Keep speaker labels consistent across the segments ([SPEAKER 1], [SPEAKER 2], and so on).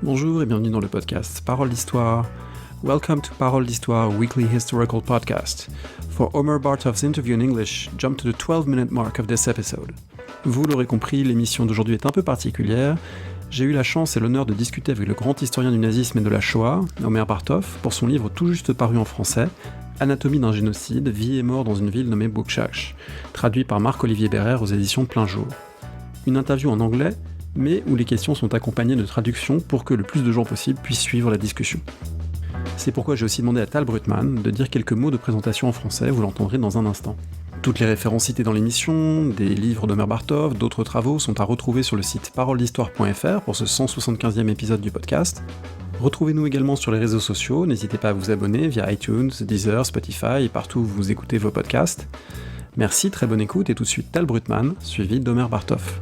[SPEAKER 1] Bonjour et bienvenue dans le podcast Paroles d'Histoire. Welcome to Paroles d'Histoire Weekly Historical Podcast. For Omer Bartov's interview in English, jump to the 12-minute mark of this episode. Vous l'aurez compris, l'émission d'aujourd'hui est un peu particulière. J'ai eu la chance et l'honneur de discuter avec le grand historien du nazisme et de la Shoah, Omer Bartov, pour son livre tout juste paru en français, Anatomie d'un génocide, vie et mort dans une ville nommée Buchach, traduit par Marc-Olivier Bérère aux éditions Plein Jour. Une interview en anglais, mais où les questions sont accompagnées de traductions pour que le plus de gens possible puissent suivre la discussion. C'est pourquoi j'ai aussi demandé à Tal Brutman de dire quelques mots de présentation en français, vous l'entendrez dans un instant. Toutes les références citées dans l'émission, des livres d'Omer Bartov, d'autres travaux sont à retrouver sur le site paroledhistoire.fr pour ce 175e épisode du podcast. Retrouvez-nous également sur les réseaux sociaux, n'hésitez pas à vous abonner via iTunes, Deezer, Spotify et partout où vous écoutez vos podcasts. Merci, très bonne écoute et tout de suite Tal Brutman, suivi d'Omer Bartov.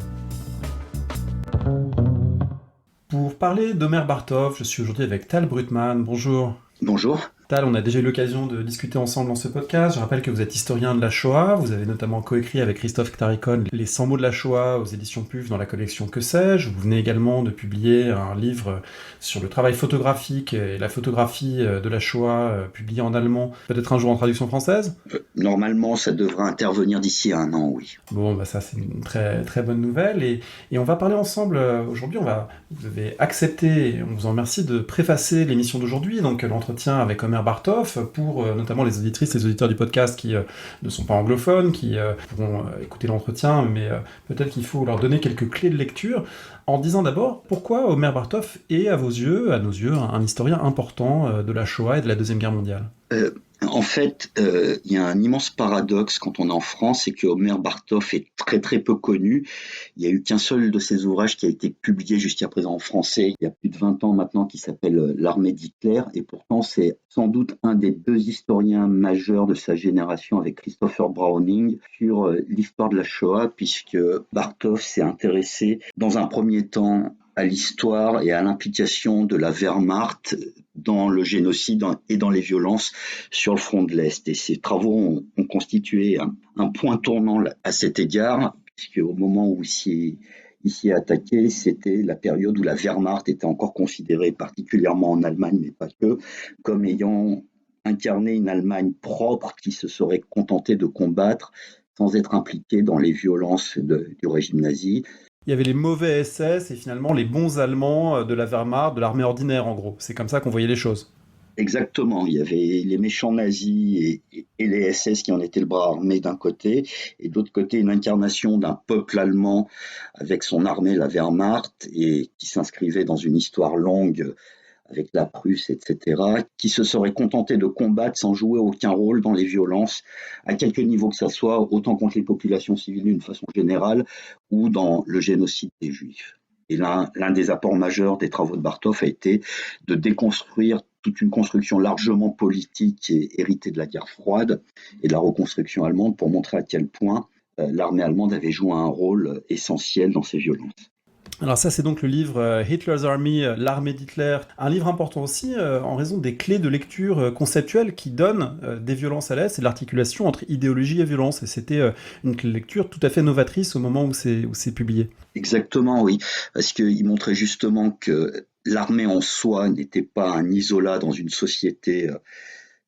[SPEAKER 1] Pour parler d'Omer Bartov, je suis aujourd'hui avec Tal Brutman. Bonjour.
[SPEAKER 2] Bonjour.
[SPEAKER 1] Tal, on a déjà eu l'occasion de discuter ensemble dans ce podcast. Je rappelle que vous êtes historien de la Shoah. Vous avez notamment coécrit avec Christophe Ktarikon les 100 mots de la Shoah aux éditions PUF dans la collection Que sais-je. Vous venez également de publier un livre sur le travail photographique et la photographie de la Shoah, publié en allemand, peut-être un jour en traduction française.
[SPEAKER 2] Normalement, ça devrait intervenir d'ici à un an, oui.
[SPEAKER 1] Bon, bah ça c'est une très, très bonne nouvelle. Et on va parler ensemble aujourd'hui. Vous avez accepté, on vous en remercie, de préfacer l'émission d'aujourd'hui, donc l'entretien avec Omer Bartov, pour notamment les auditrices et les auditeurs du podcast qui ne sont pas anglophones, qui pourront écouter l'entretien, mais peut-être qu'il faut leur donner quelques clés de lecture, en disant d'abord pourquoi Omer Bartov est, à nos yeux, un historien important de la Shoah et de la Deuxième Guerre mondiale.
[SPEAKER 2] En fait, il y a un immense paradoxe quand on est en France, c'est que Omer Bartov est très très peu connu. Il n'y a eu qu'un seul de ses ouvrages qui a été publié jusqu'à présent en français, il y a plus de 20 ans maintenant, qui s'appelle L'armée d'Hitler, et pourtant c'est sans doute un des deux historiens majeurs de sa génération avec Christopher Browning sur l'histoire de la Shoah, puisque Bartov s'est intéressé dans un premier temps à l'histoire et à l'implication de la Wehrmacht dans le génocide et dans les violences sur le front de l'Est. Et ces travaux ont constitué un point tournant à cet égard, puisque au moment où il s'y est attaqué, c'était la période où la Wehrmacht était encore considérée, particulièrement en Allemagne, mais pas que, comme ayant incarné une Allemagne propre qui se serait contentée de combattre sans être impliquée dans les violences du régime nazi.
[SPEAKER 1] Il y avait les mauvais SS et finalement les bons Allemands de la Wehrmacht, de l'armée ordinaire en gros. C'est comme ça qu'on voyait les choses.
[SPEAKER 2] Exactement, il y avait les méchants nazis et les SS qui en étaient le bras armé d'un côté, et de l'autre côté une incarnation d'un peuple allemand avec son armée, la Wehrmacht, et qui s'inscrivait dans une histoire longue avec la Prusse, etc., qui se serait contenté de combattre sans jouer aucun rôle dans les violences, à quelque niveau que ce soit, autant contre les populations civiles d'une façon générale, ou dans le génocide des Juifs. Et l'un des apports majeurs des travaux de Bartov a été de déconstruire toute une construction largement politique et héritée de la guerre froide et de la reconstruction allemande pour montrer à quel point l'armée allemande avait joué un rôle essentiel dans ces violences.
[SPEAKER 1] Alors ça, c'est donc le livre Hitler's Army, l'armée d'Hitler. Un livre important aussi en raison des clés de lecture conceptuelles qui donnent des violences à l'Est et de l'articulation entre idéologie et violence. Et c'était une clé de lecture tout à fait novatrice au moment où c'est publié.
[SPEAKER 2] Exactement, oui. Parce qu'il montrait justement que l'armée en soi n'était pas un isolat dans une société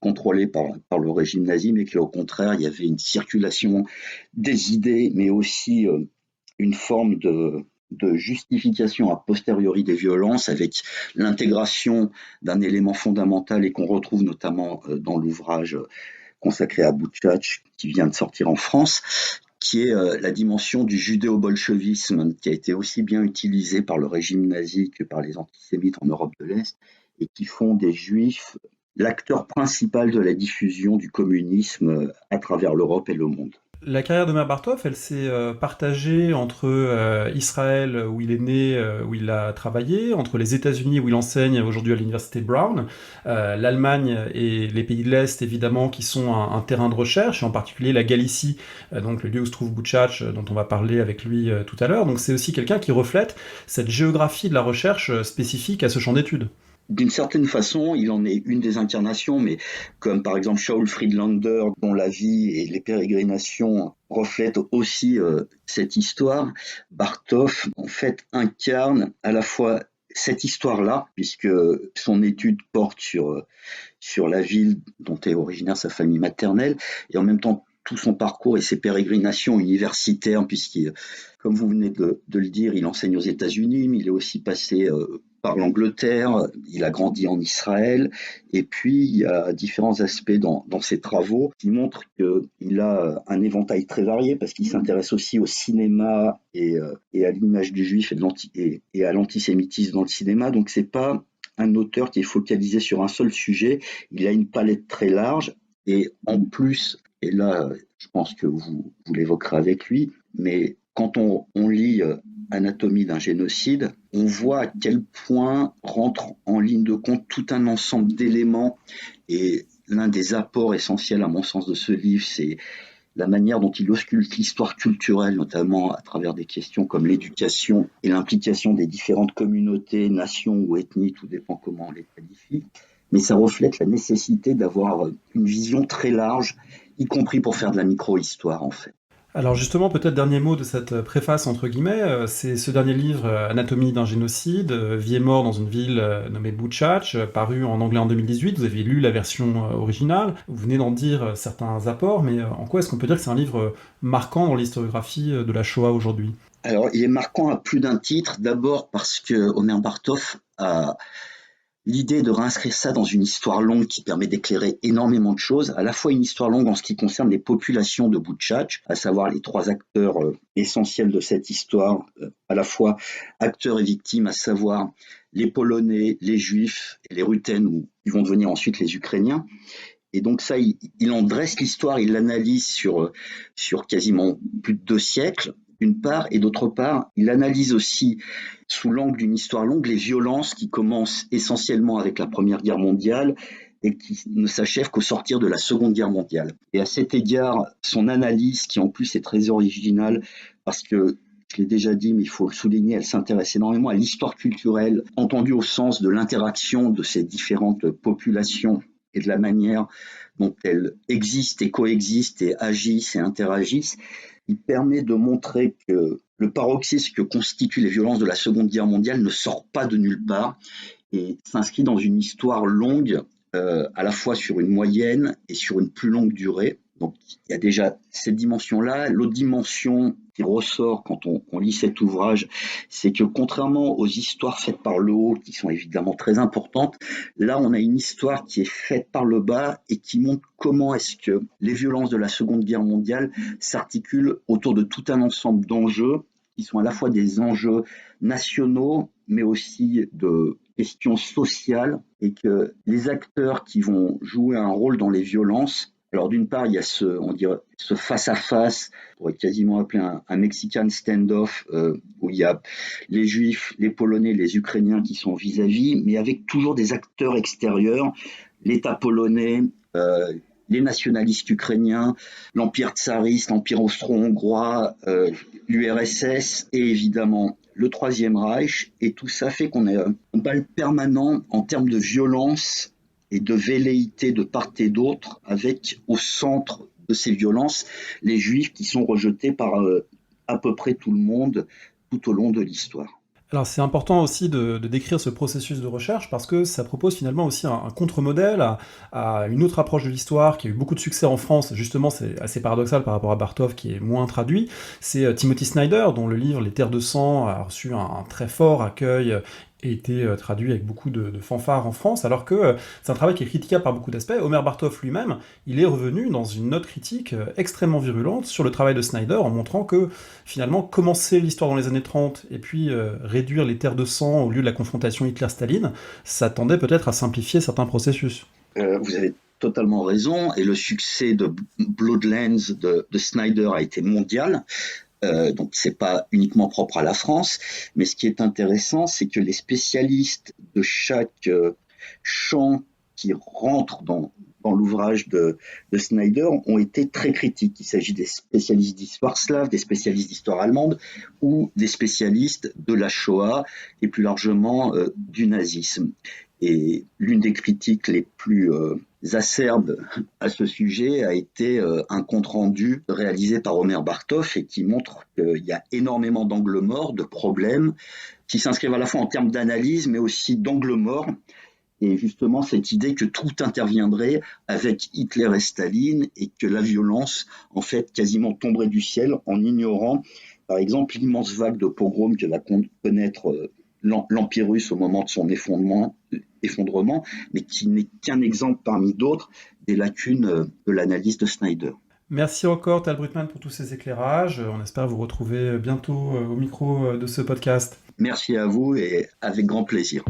[SPEAKER 2] contrôlée par le régime nazi, mais qu'au contraire, il y avait une circulation des idées, mais aussi une forme de justification a posteriori des violences avec l'intégration d'un élément fondamental et qu'on retrouve notamment dans l'ouvrage consacré à Buchach qui vient de sortir en France, qui est la dimension du judéo-bolchevisme qui a été aussi bien utilisée par le régime nazi que par les antisémites en Europe de l'Est et qui font des Juifs l'acteur principal de la diffusion du communisme à travers l'Europe et le monde.
[SPEAKER 1] La carrière d'Omer Bartov, elle s'est partagée entre Israël, où il est né, où il a travaillé, entre les États-Unis, où il enseigne aujourd'hui à l'université Brown, l'Allemagne et les pays de l'Est, évidemment, qui sont un terrain de recherche, et en particulier la Galicie, donc le lieu où se trouve Buchach, dont on va parler avec lui tout à l'heure. Donc c'est aussi quelqu'un qui reflète cette géographie de la recherche spécifique à ce champ d'études.
[SPEAKER 2] D'une certaine façon, il en est une des incarnations, mais comme par exemple Saul Friedlander, dont la vie et les pérégrinations reflètent aussi cette histoire, Bartov en fait incarne à la fois cette histoire-là, puisque son étude porte sur la ville dont est originaire sa famille maternelle, et en même temps tout son parcours et ses pérégrinations universitaires, puisqu'il, comme vous venez de le dire, il enseigne aux États-Unis, mais il est aussi passé par l'Angleterre, il a grandi en Israël, et puis il y a différents aspects dans ses travaux qui montrent qu'il a un éventail très varié, parce qu'il s'intéresse aussi au cinéma et à l'image du juif et à l'antisémitisme dans le cinéma. Donc c'est pas un auteur qui est focalisé sur un seul sujet, il a une palette très large, et en plus, et là je pense que vous l'évoquerez avec lui, mais quand on lit Anatomie d'un génocide, on voit à quel point rentre en ligne de compte tout un ensemble d'éléments, et l'un des apports essentiels à mon sens de ce livre, c'est la manière dont il ausculte l'histoire culturelle, notamment à travers des questions comme l'éducation et l'implication des différentes communautés, nations ou ethnies, tout dépend comment on les qualifie. Mais ça reflète la nécessité d'avoir une vision très large, y compris pour faire de la micro-histoire en fait.
[SPEAKER 1] Alors justement, peut-être dernier mot de cette préface entre guillemets, c'est ce dernier livre, Anatomie d'un génocide, Vie et mort dans une ville nommée Buchach, paru en anglais en 2018. Vous avez lu la version originale, vous venez d'en dire certains apports, mais en quoi est-ce qu'on peut dire que c'est un livre marquant dans l'historiographie de la Shoah aujourd'hui ?
[SPEAKER 2] Alors, il est marquant à plus d'un titre. D'abord parce que Omer Bartov a l'idée de réinscrire ça dans une histoire longue qui permet d'éclairer énormément de choses, à la fois une histoire longue en ce qui concerne les populations de Buchach, à savoir les trois acteurs essentiels de cette histoire, à la fois acteurs et victimes, à savoir les Polonais, les Juifs et les Ruthènes, ou ils vont devenir ensuite les Ukrainiens. Et donc ça, il en dresse l'histoire, il l'analyse sur quasiment plus de 2 siècles, d'une part, et d'autre part, il analyse aussi, sous l'angle d'une histoire longue, les violences qui commencent essentiellement avec la Première Guerre mondiale et qui ne s'achèvent qu'au sortir de la Seconde Guerre mondiale. Et à cet égard, son analyse, qui en plus est très originale, parce que je l'ai déjà dit, mais il faut le souligner, elle s'intéresse énormément à l'histoire culturelle, entendue au sens de l'interaction de ces différentes populations et de la manière dont elles existent et coexistent et agissent et interagissent. Il permet de montrer que le paroxysme que constituent les violences de la Seconde Guerre mondiale ne sort pas de nulle part et s'inscrit dans une histoire longue, à la fois sur une moyenne et sur une plus longue durée. Donc il y a déjà cette dimension-là. L'autre dimension qui ressort quand on lit cet ouvrage, c'est que contrairement aux histoires faites par le haut, qui sont évidemment très importantes, là on a une histoire qui est faite par le bas et qui montre comment est-ce que les violences de la Seconde Guerre mondiale s'articulent autour de tout un ensemble d'enjeux qui sont à la fois des enjeux nationaux, mais aussi de questions sociales, et que les acteurs qui vont jouer un rôle dans les violences, alors d'une part, il y a ce face-à-face, on pourrait quasiment appeler un Mexican stand-off, où il y a les Juifs, les Polonais, les Ukrainiens qui sont vis-à-vis, mais avec toujours des acteurs extérieurs, l'État polonais, les nationalistes ukrainiens, l'Empire tsariste, l'Empire austro-hongrois, l'URSS et évidemment le Troisième Reich. Et tout ça fait qu'on a un bal permanent en termes de violence et de velléité de part et d'autre, avec au centre de ces violences les Juifs qui sont rejetés par à peu près tout le monde tout au long de l'histoire.
[SPEAKER 1] Alors c'est important aussi de décrire ce processus de recherche parce que ça propose finalement aussi un contre-modèle à une autre approche de l'histoire qui a eu beaucoup de succès en France. Justement, c'est assez paradoxal par rapport à Bartov qui est moins traduit. C'est Timothy Snyder dont le livre Les Terres de sang a reçu un très fort accueil et été traduit avec beaucoup de fanfares en France, alors que c'est un travail qui est critiquable par beaucoup d'aspects. Omer Bartov lui-même, il est revenu dans une note critique extrêmement virulente sur le travail de Snyder, en montrant que, finalement, commencer l'histoire dans les années 30 et puis réduire les terres de sang au lieu de la confrontation Hitler-Staline, ça tendait peut-être à simplifier certains processus.
[SPEAKER 2] Vous avez totalement raison, et le succès de Bloodlands de Snyder a été mondial. Donc c'est pas uniquement propre à la France, mais ce qui est intéressant, c'est que les spécialistes de chaque champ qui rentre dans l'ouvrage de Snyder ont été très critiques. Il s'agit des spécialistes d'histoire slave, des spécialistes d'histoire allemande ou des spécialistes de la Shoah et plus largement du nazisme. Et l'une des critiques les plus acerbes à ce sujet a été un compte-rendu réalisé par Omer Bartov et qui montre qu'il y a énormément d'angles morts, de problèmes, qui s'inscrivent à la fois en termes d'analyse, mais aussi d'angles morts. Et justement, cette idée que tout interviendrait avec Hitler et Staline et que la violence, en fait, quasiment tomberait du ciel en ignorant, par exemple, l'immense vague de pogroms que va connaître l'Empire russe au moment de son effondrement, mais qui n'est qu'un exemple parmi d'autres des lacunes de l'analyse de Snyder.
[SPEAKER 1] Merci encore, Tal Brutman, pour tous ces éclairages. On espère vous retrouver bientôt au micro de ce podcast.
[SPEAKER 2] Merci à vous et avec grand plaisir.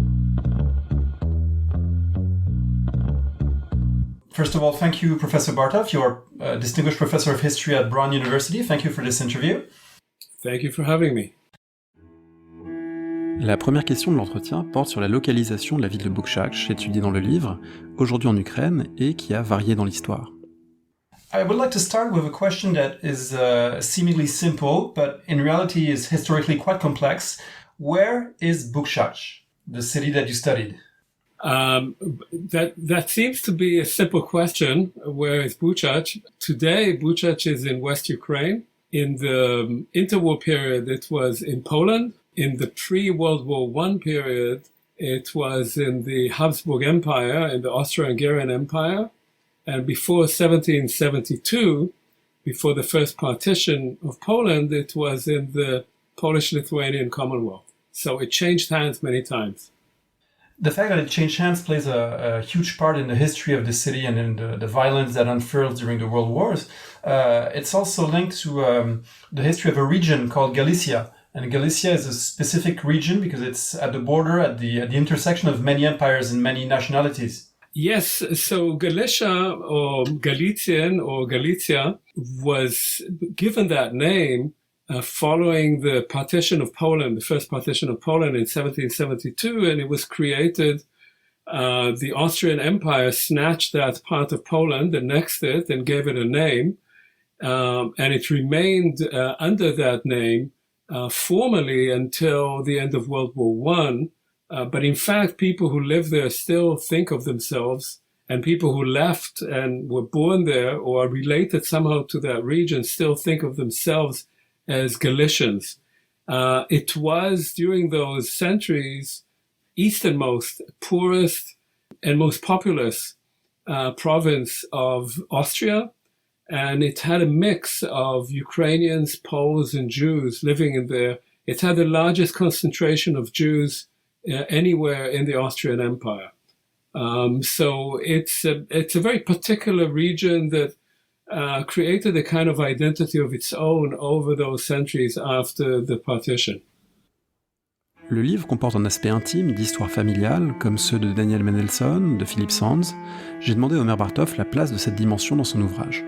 [SPEAKER 1] First of all, thank you, Professor Bartov. You are a distinguished professor of history at Brown University. Thank you for this interview.
[SPEAKER 3] Thank you for having me.
[SPEAKER 1] La première question de l'entretien porte sur la localisation de la ville de Boutchach, étudiée dans le livre, aujourd'hui en Ukraine, et qui a varié dans l'histoire. I would like to start with a question that is seemingly simple, but in reality is historically quite complex. Where is Boutchach, the city that you studied?
[SPEAKER 3] That seems to be a simple question. Where is Buchach? Today, Buchach is in West Ukraine. In the interwar period, it was in Poland. In the pre-World War I period, it was in the Habsburg Empire, in the Austro-Hungarian Empire. And before 1772, before the first partition of Poland, it was in the Polish-Lithuanian Commonwealth. So it changed hands many times.
[SPEAKER 1] The fact that it changed hands plays a huge part in the history of the city and in the violence that unfurled during the World Wars. It's also linked to the history of a region called Galicia. And Galicia is a specific region because it's at the border, at the intersection of many empires and many nationalities.
[SPEAKER 3] Yes, so Galicia or Galician or Galicia was given that name following the partition of Poland, the first partition of Poland in 1772, and it was created. The Austrian Empire snatched that part of Poland, annexed it, and gave it a name, and it remained under that name formally until the end of World War I. But in fact, people who live there still think of themselves, and people who left and were born there or are related somehow to that region still think of themselves as Galicians. It was, during those centuries, easternmost, poorest, and most populous province of Austria. And it had a mix of Ukrainians, Poles, and Jews living in there. It had the largest concentration of Jews anywhere in the Austrian Empire. So it's a very particular region that created a kind of identity of its own over those centuries after the partition.
[SPEAKER 1] Le livre comporte un aspect intime d'histoire familiale, comme ceux de Daniel Mendelsohn, de Philip Sands. J'ai demandé à Omer Bartov la place de cette dimension dans son ouvrage.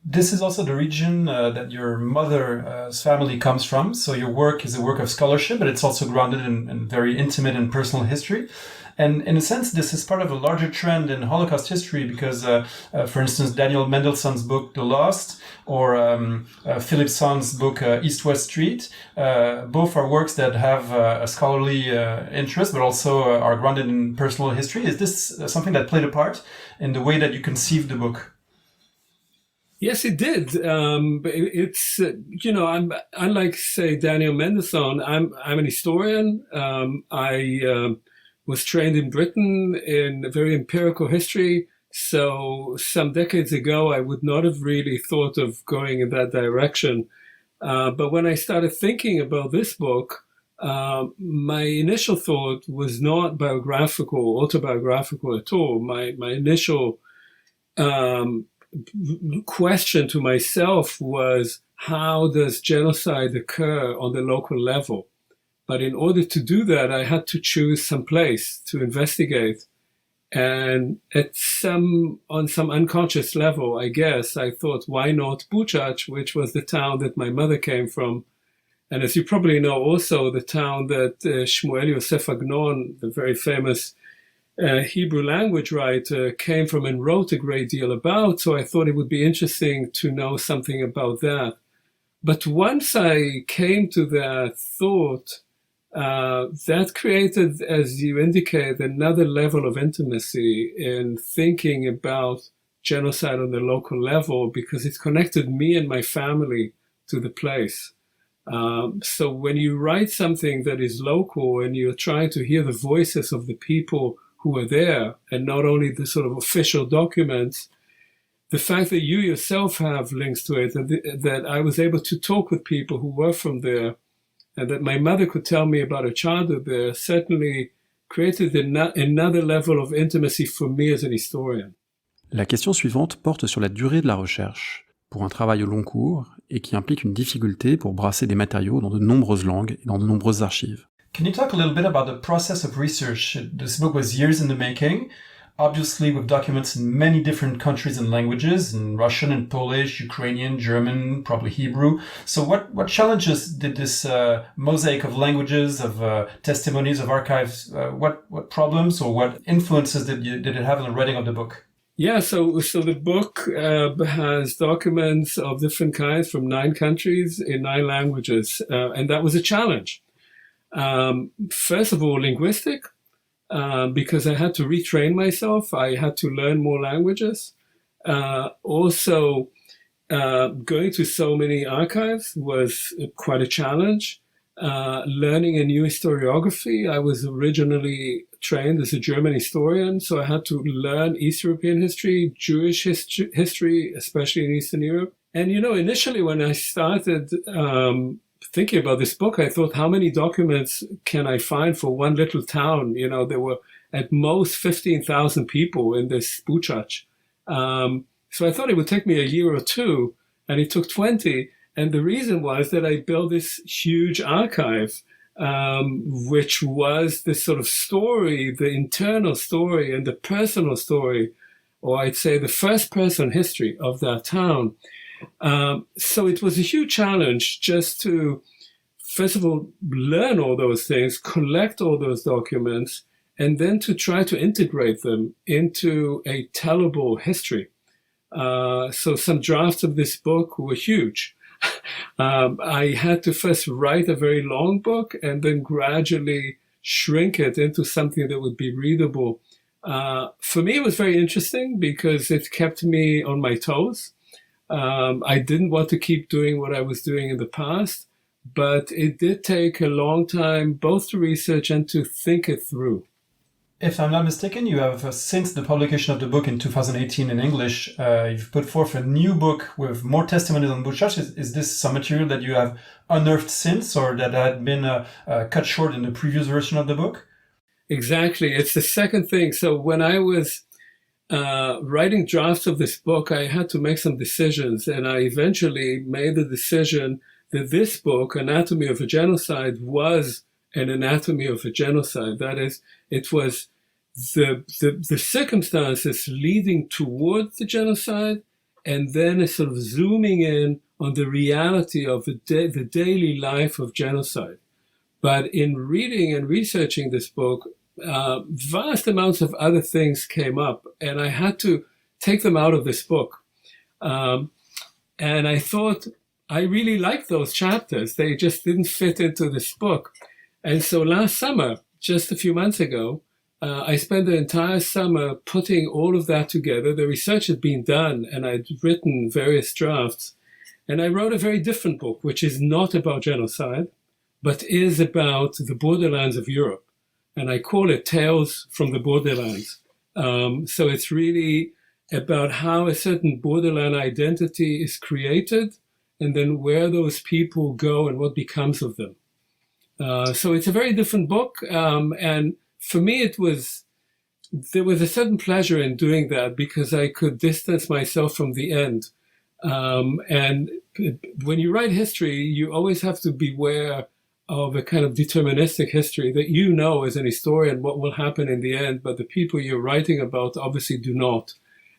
[SPEAKER 1] This is also the region that your mother's family comes from, so your work is a work of scholarship, but it's also grounded in very intimate and personal history. And in a sense, this is part of a larger trend in Holocaust history because, for instance, Daniel Mendelssohn's book, The Lost, or Philip Sands' book, East-West Street, both are works that have a scholarly interest, but also are grounded in personal history. Is this something that played a part in the way that you conceived the book?
[SPEAKER 3] Yes, it did. It's I'm unlike, say, Daniel Mendelssohn. I'm an historian. I was trained in Britain in very empirical history. So some decades ago, I would not have really thought of going in that direction. But when I started thinking about this book, my initial thought was not biographical, autobiographical at all. My initial question to myself was, how does genocide occur on the local level? But in order to do that, I had to choose some place to investigate. And on some unconscious level, I guess, I thought, why not Buchach, which was the town that my mother came from. And as you probably know, also the town that Shmuel Yosef Agnon, the very famous Hebrew language writer, came from and wrote a great deal about. So I thought it would be interesting to know something about that. But once I came to that thought, that created, as you indicate, another level of intimacy in thinking about genocide on the local level, because it connected me and my family to the place. So when you write something that is local and you're trying to hear the voices of the people who are there and not only the sort of official documents, the fact that you yourself have links to it, and that I was able to talk with people who were from there, and that my mother could tell me about her childhood there, certainly created another level of intimacy for me as an historian.
[SPEAKER 1] La question suivante porte sur la durée de la recherche, pour un travail au long cours, et qui implique une difficulté pour brasser des matériaux dans de nombreuses langues et dans de nombreuses archives. Can you talk a little bit about the process of research? This book was years in the making, obviously with documents in many different countries and languages, in Russian and Polish, Ukrainian, German, probably Hebrew. So what challenges did this mosaic of languages, of testimonies, of archives, what problems or what influences did it have in the writing of the book?
[SPEAKER 3] Yeah, so the book has documents of different kinds from 9 countries in 9 languages, and that was a challenge. First of all, linguistic, because I had to retrain myself. I had to learn more languages. Also, going to so many archives was quite a challenge. Learning a new historiography. I was originally trained as a German historian, so I had to learn East European history, Jewish history, especially in Eastern Europe. And, initially when I started thinking about this book, I thought, how many documents can I find for one little town? There were at most 15,000 people in this Buchach. So I thought it would take me a year or two, and it took 20. And the reason was that I built this huge archive, which was this sort of story, the internal story and the personal story, or I'd say the first person history of that town. So it was a huge challenge just to, first of all, learn all those things, collect all those documents, and then to try to integrate them into a tellable history. So some drafts of this book were huge. I had to first write a very long book and then gradually shrink it into something that would be readable. For me, it was very interesting because it kept me on my toes. I didn't want to keep doing what I was doing in the past, but it did take a long time both to research and to think it through.
[SPEAKER 1] If I'm not mistaken, you have, since the publication of the book in 2018 in English, you've put forth a new book with more testimonies on Buchach. Is this some material that you have unearthed since, or that had been cut short in the previous version of the book?
[SPEAKER 3] Exactly. It's the second thing. So when I was writing drafts of this book, I had to make some decisions, and I eventually made the decision that this book, Anatomy of a Genocide, was an anatomy of a genocide. That is, it was the circumstances leading towards the genocide, and then a sort of zooming in on the reality of the daily life of genocide. But in reading and researching this book, vast amounts of other things came up, and I had to take them out of this book. And I thought, I really liked those chapters. They just didn't fit into this book. And so last summer, just a few months ago, I spent the entire summer putting all of that together. The research had been done, and I'd written various drafts. And I wrote a very different book, which is not about genocide, but is about the borderlands of Europe. And I call it Tales from the Borderlands. So it's really about how a certain borderland identity is created, and then where those people go and what becomes of them. So it's a very different book. And for me, there was a certain pleasure in doing that because I could distance myself from the end. And when you write history, you always have to beware of a kind of deterministic history that you know as an historian what will happen in the end, but the people you're writing about obviously do not.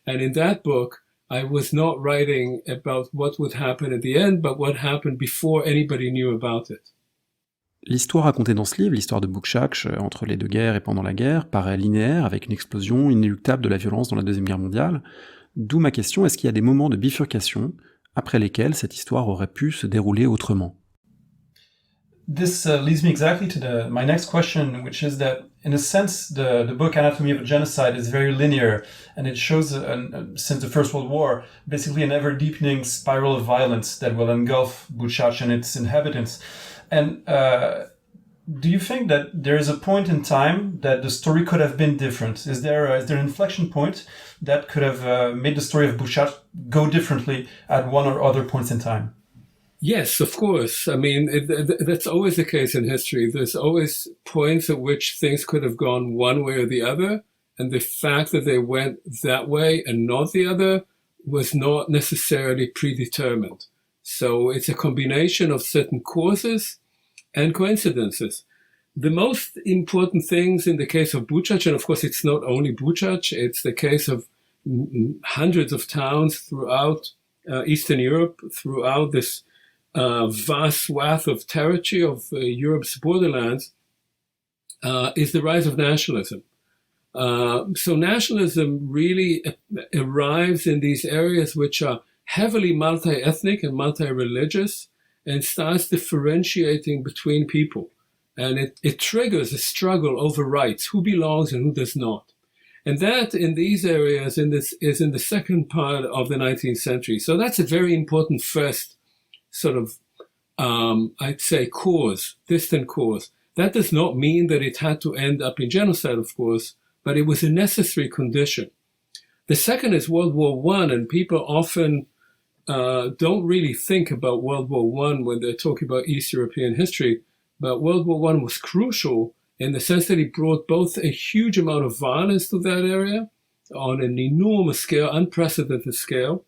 [SPEAKER 3] And in that book, I was not writing about what would happen at the end, but what happened before anybody knew about it.
[SPEAKER 1] L'histoire racontée dans ce livre, l'histoire de Buchach entre les deux guerres et pendant la guerre, paraît linéaire avec une explosion inéluctable de la violence dans la Deuxième Guerre mondiale. D'où ma question, est-ce qu'il y a des moments de bifurcation après lesquels cette histoire aurait pu se dérouler autrement? This leads me exactly to my next question, which is that, in a sense, the book Anatomy of a Genocide is very linear, and it shows, since the First World War, basically an ever-deepening spiral of violence that will engulf Buchach and its inhabitants. And do you think that there is a point in time that the story could have been different? Is there an inflection point that could have made the story of Buchach go differently at one or other points in time?
[SPEAKER 3] Yes, of course. I mean, that's always the case in history. There's always points at which things could have gone one way or the other. And the fact that they went that way and not the other was not necessarily predetermined. So it's a combination of certain causes and coincidences. The most important things in the case of Buchach, and of course it's not only Buchach, it's the case of hundreds of towns throughout Eastern Europe, throughout this vast swath of territory of Europe's borderlands, is the rise of nationalism. So nationalism really arrives in these areas which are heavily multi-ethnic and multi-religious, and starts differentiating between people. And it triggers a struggle over rights, who belongs and who does not. And that in these areas is in the second part of the 19th century. So that's a very important first sort of, I'd say, cause, distant cause. That does not mean that it had to end up in genocide, of course, but it was a necessary condition. The second is World War I, and people often don't really think about World War I when they're talking about East European history, but World War I was crucial in the sense that it brought both a huge amount of violence to that area on an enormous scale, unprecedented scale,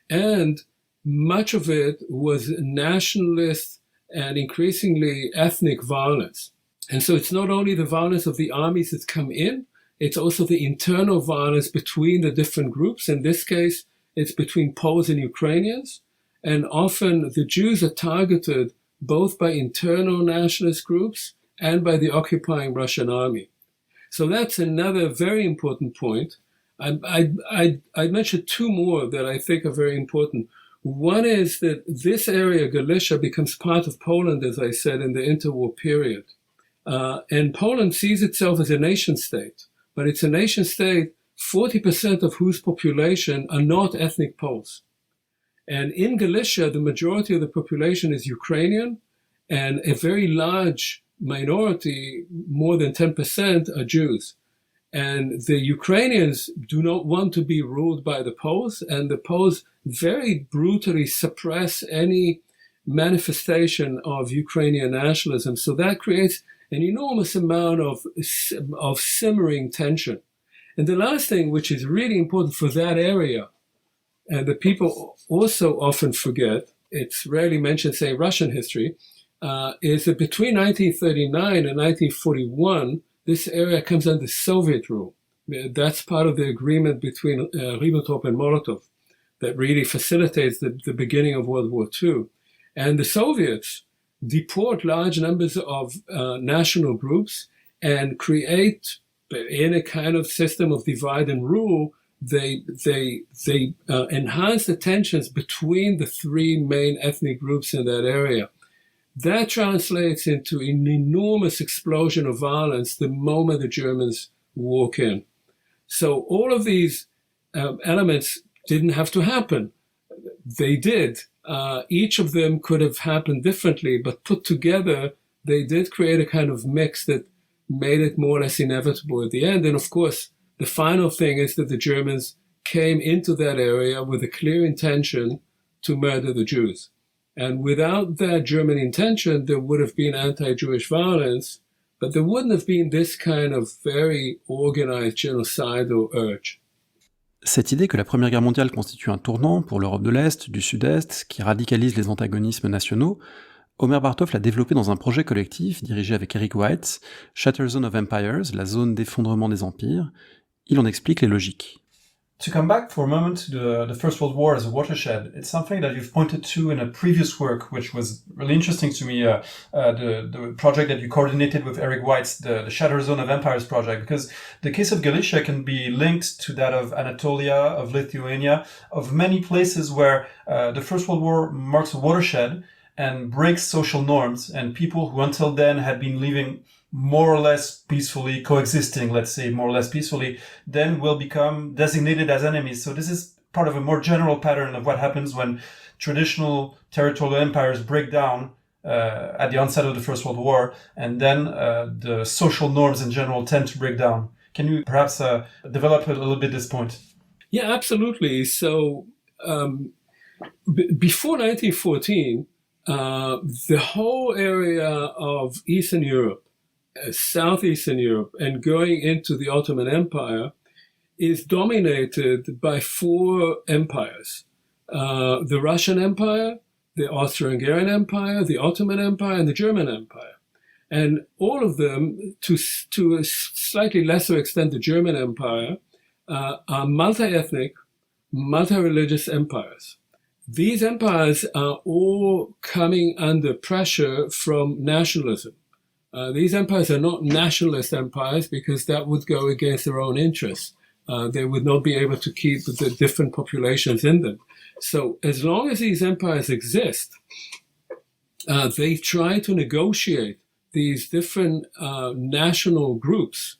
[SPEAKER 3] and much of it was nationalist and increasingly ethnic violence. And so it's not only the violence of the armies that come in, it's also the internal violence between the different groups. In this case, it's between Poles and Ukrainians. And often the Jews are targeted both by internal nationalist groups and by the occupying Russian army. So that's another very important point. I mentioned two more that I think are very important. One is that this area, Galicia, becomes part of Poland, as I said, in the interwar period. And Poland sees itself as a nation state, but it's a nation state 40% of whose population are not ethnic Poles. And in Galicia, the majority of the population is Ukrainian, and a very large minority, more than 10%, are Jews. And the Ukrainians do not want to be ruled by the Poles, and the Poles very brutally suppress any manifestation of Ukrainian nationalism. So that creates an enormous amount of simmering tension. And the last thing, which is really important for that area, and that people also often forget, it's rarely mentioned, say, Russian history, is that between 1939 and 1941, this area comes under Soviet rule. That's part of the agreement between Ribbentrop and Molotov that really facilitates the beginning of World War II. And the Soviets deport large numbers of national groups and create, in a kind of system of divide and rule, they enhance the tensions between the three main ethnic groups in that area. That translates into an enormous explosion of violence the moment the Germans walk in. So all of these elements didn't have to happen. They did. Each of them could have happened differently, but put together, they did create a kind of mix that made it more or less inevitable at the end. And of course, the final thing is that the Germans came into that area with a clear intention to murder the Jews. And without that German intention, there would have been anti-Jewish violence, but there wouldn't have been this kind of very organized genocidal urge.
[SPEAKER 1] Cette idée que la Première Guerre mondiale constitue un tournant pour l'Europe de l'Est, du Sud-Est, qui radicalise les antagonismes nationaux, Omer Bartov l'a développé dans un projet collectif dirigé avec Eric Weitz, Shatter Zone of Empires, la zone d'effondrement des empires. Il en explique les logiques. To come back for a moment to the First World War as a watershed, it's something that you've pointed to in a previous work, which was really interesting to me, the project that you coordinated with Eric Weitz, the Shatter Zone of Empires project, because the case of Galicia can be linked to that of Anatolia, of Lithuania, of many places where the First World War marks a watershed, and breaks social norms, and people who until then had been living more or less peacefully, coexisting, let's say, more or less peacefully, then will become designated as enemies. So this is part of a more general pattern of what happens when traditional territorial empires break down at the onset of the First World War, and then the social norms in general tend to break down. Can you perhaps develop a little bit this point?
[SPEAKER 3] Yeah, absolutely. So before 1914, the whole area of Eastern Europe, Southeastern Europe, and going into the Ottoman Empire is dominated by four empires. The Russian Empire, the Austro-Hungarian Empire, the Ottoman Empire, and the German Empire. And all of them, to a slightly lesser extent, the German Empire, are multi-ethnic, multi-religious empires. These empires are all coming under pressure from nationalism. These empires are not nationalist empires because that would go against their own interests. They would not be able to keep the different populations in them. So as long as these empires exist, they try to negotiate these different national groups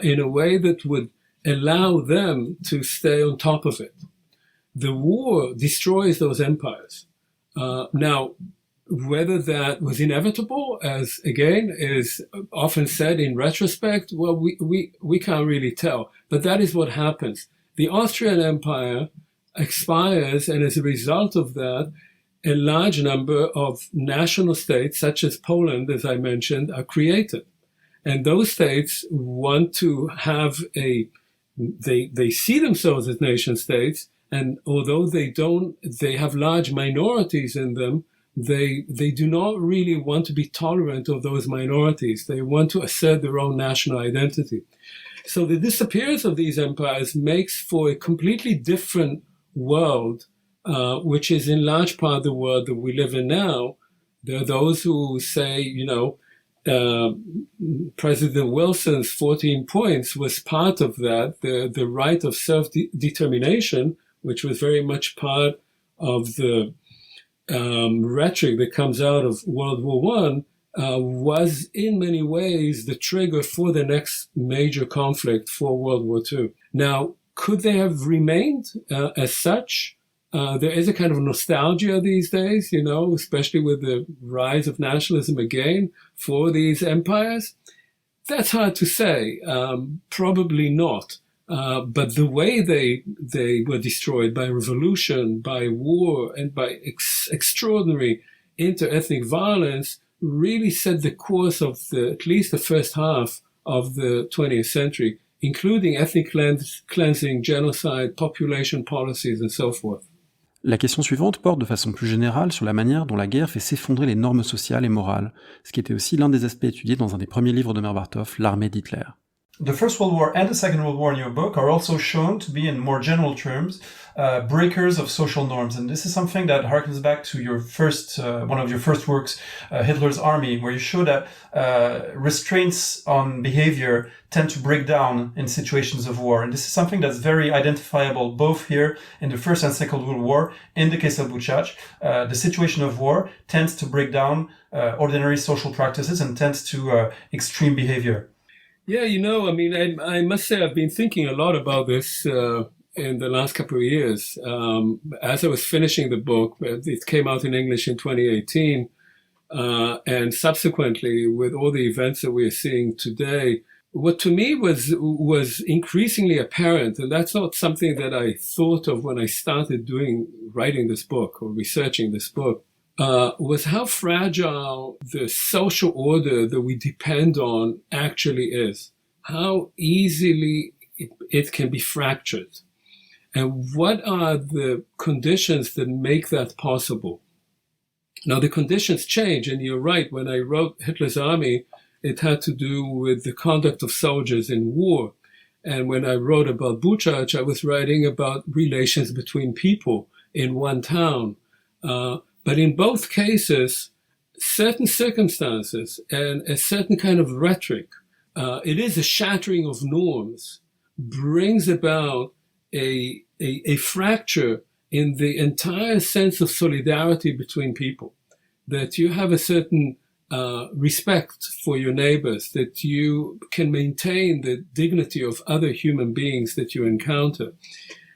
[SPEAKER 3] in a way that would allow them to stay on top of it. The war destroys those empires. Now, whether that was inevitable, as again is often said in retrospect, well, we can't really tell. But that is what happens. The Austrian Empire expires, and as a result of that, a large number of national states, such as Poland, as I mentioned, are created. And those states want to have they see themselves as nation states, and although they have large minorities in them, they do not really want to be tolerant of those minorities. They want to assert their own national identity. So the disappearance of these empires makes for a completely different world, which is in large part the world that we live in now. There are those who say, President Wilson's 14 points was part of that, the right of self-determination, which was very much part of the rhetoric that comes out of World War I, was in many ways the trigger for the next major conflict for World War II. Now, could they have remained as such? There is a kind of nostalgia these days, especially with the rise of nationalism again for these empires. That's hard to say. Probably not. But the way they were destroyed by revolution, by war, and by extraordinary inter-ethnic violence really set the course of at least the first half of the 20th century, including ethnic cleansing, genocide, population policies, and so forth.
[SPEAKER 1] La question suivante porte de façon plus générale sur la manière dont la guerre fait s'effondrer les normes sociales et morales, ce qui était aussi l'un des aspects étudiés dans un des premiers livres de Bartov, L'armée d'Hitler. The First World War and the Second World War in your book are also shown to be, in more general terms, breakers of social norms. And this is something that harkens back to your one of your first works, Hitler's Army, where you show that restraints on behavior tend to break down in situations of war. And this is something that's very identifiable both here in the First and Second World War. In the case of Buchach, the situation of war tends to break down ordinary social practices and tends to extreme behavior.
[SPEAKER 3] Yeah, I must say I've been thinking a lot about this in the last couple of years. As I was finishing the book, it came out in English in 2018, and subsequently with all the events that we're seeing today, what to me was increasingly apparent, and that's not something that I thought of when I started writing this book or researching this book, was how fragile the social order that we depend on actually is, how easily it can be fractured, and what are the conditions that make that possible. Now, the conditions change, and you're right, when I wrote Hitler's Army, it had to do with the conduct of soldiers in war. And when I wrote about Buchach, I was writing about relations between people in one town. But in both cases, certain circumstances and a certain kind of rhetoric, it is a shattering of norms, brings about a fracture in the entire sense of solidarity between people. that you have a certain respect for your neighbors, that you can maintain the dignity of other human beings that you encounter.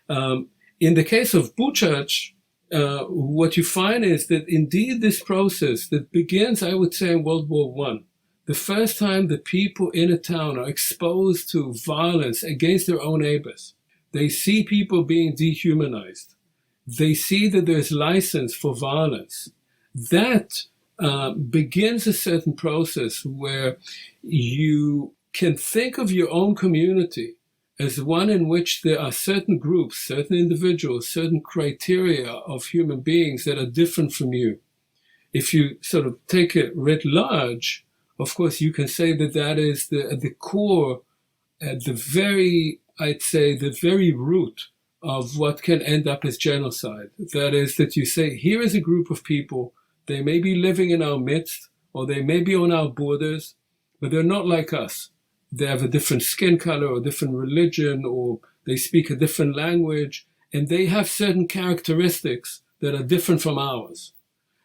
[SPEAKER 3] In the case of Buchach, what you find is that indeed this process that begins, I would say, in World War I, the first time the people in a town are exposed to violence against their own neighbors, they see people being dehumanized. They see that there's license for violence. That begins a certain process where you can think of your own community as one in which there are certain groups, certain individuals, certain criteria of human beings that are different from you. If you sort of take it writ large, of course, you can say that that is at the core, at the very, I'd say, the very root of what can end up as genocide. That is that you say, here is a group of people, they may be living in our midst, or they may be on our borders, but they're not like us. They have a different skin color or different religion, or they speak a different language, and they have certain characteristics that are different from ours.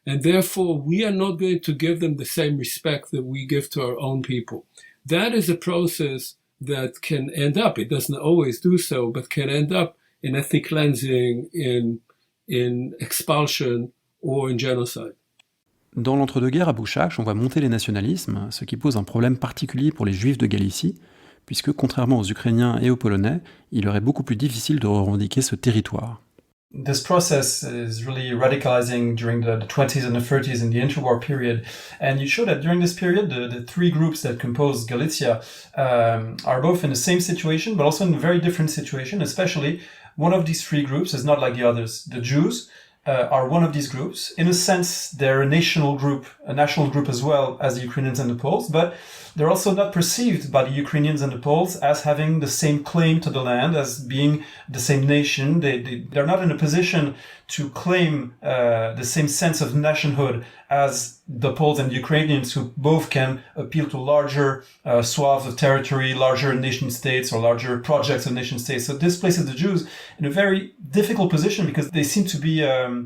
[SPEAKER 3] And therefore, we are not going to give them the same respect that we give to our own people. That is a process that can end up, it doesn't always do so, but can end up in ethnic cleansing, in expulsion, or in genocide.
[SPEAKER 1] Dans l'entre-deux-guerres à Buchach, on voit monter les nationalismes, ce qui pose un problème particulier pour les Juifs de Galicie, puisque contrairement aux Ukrainiens et aux Polonais, il leur est beaucoup plus difficile de revendiquer ce territoire.
[SPEAKER 4] This process is really radicalizing during the 20s and the 30s in the interwar period. And you show that during this period, the three groups that compose Galicia are both in the same situation, but also in a very different situation. Especially, one of these three groups is not like the others. The Jews are one of these groups. In a sense, they're a national group as well as the Ukrainians and the Poles, but they're also not perceived by the Ukrainians and the Poles as having the same claim to the land, as being the same nation. They're not in a position to claim the same sense of nationhood as the Poles and the Ukrainians, who both can appeal to larger swaths of territory, larger nation states, or larger projects of nation states. So this places the Jews in a very difficult position because they seem to be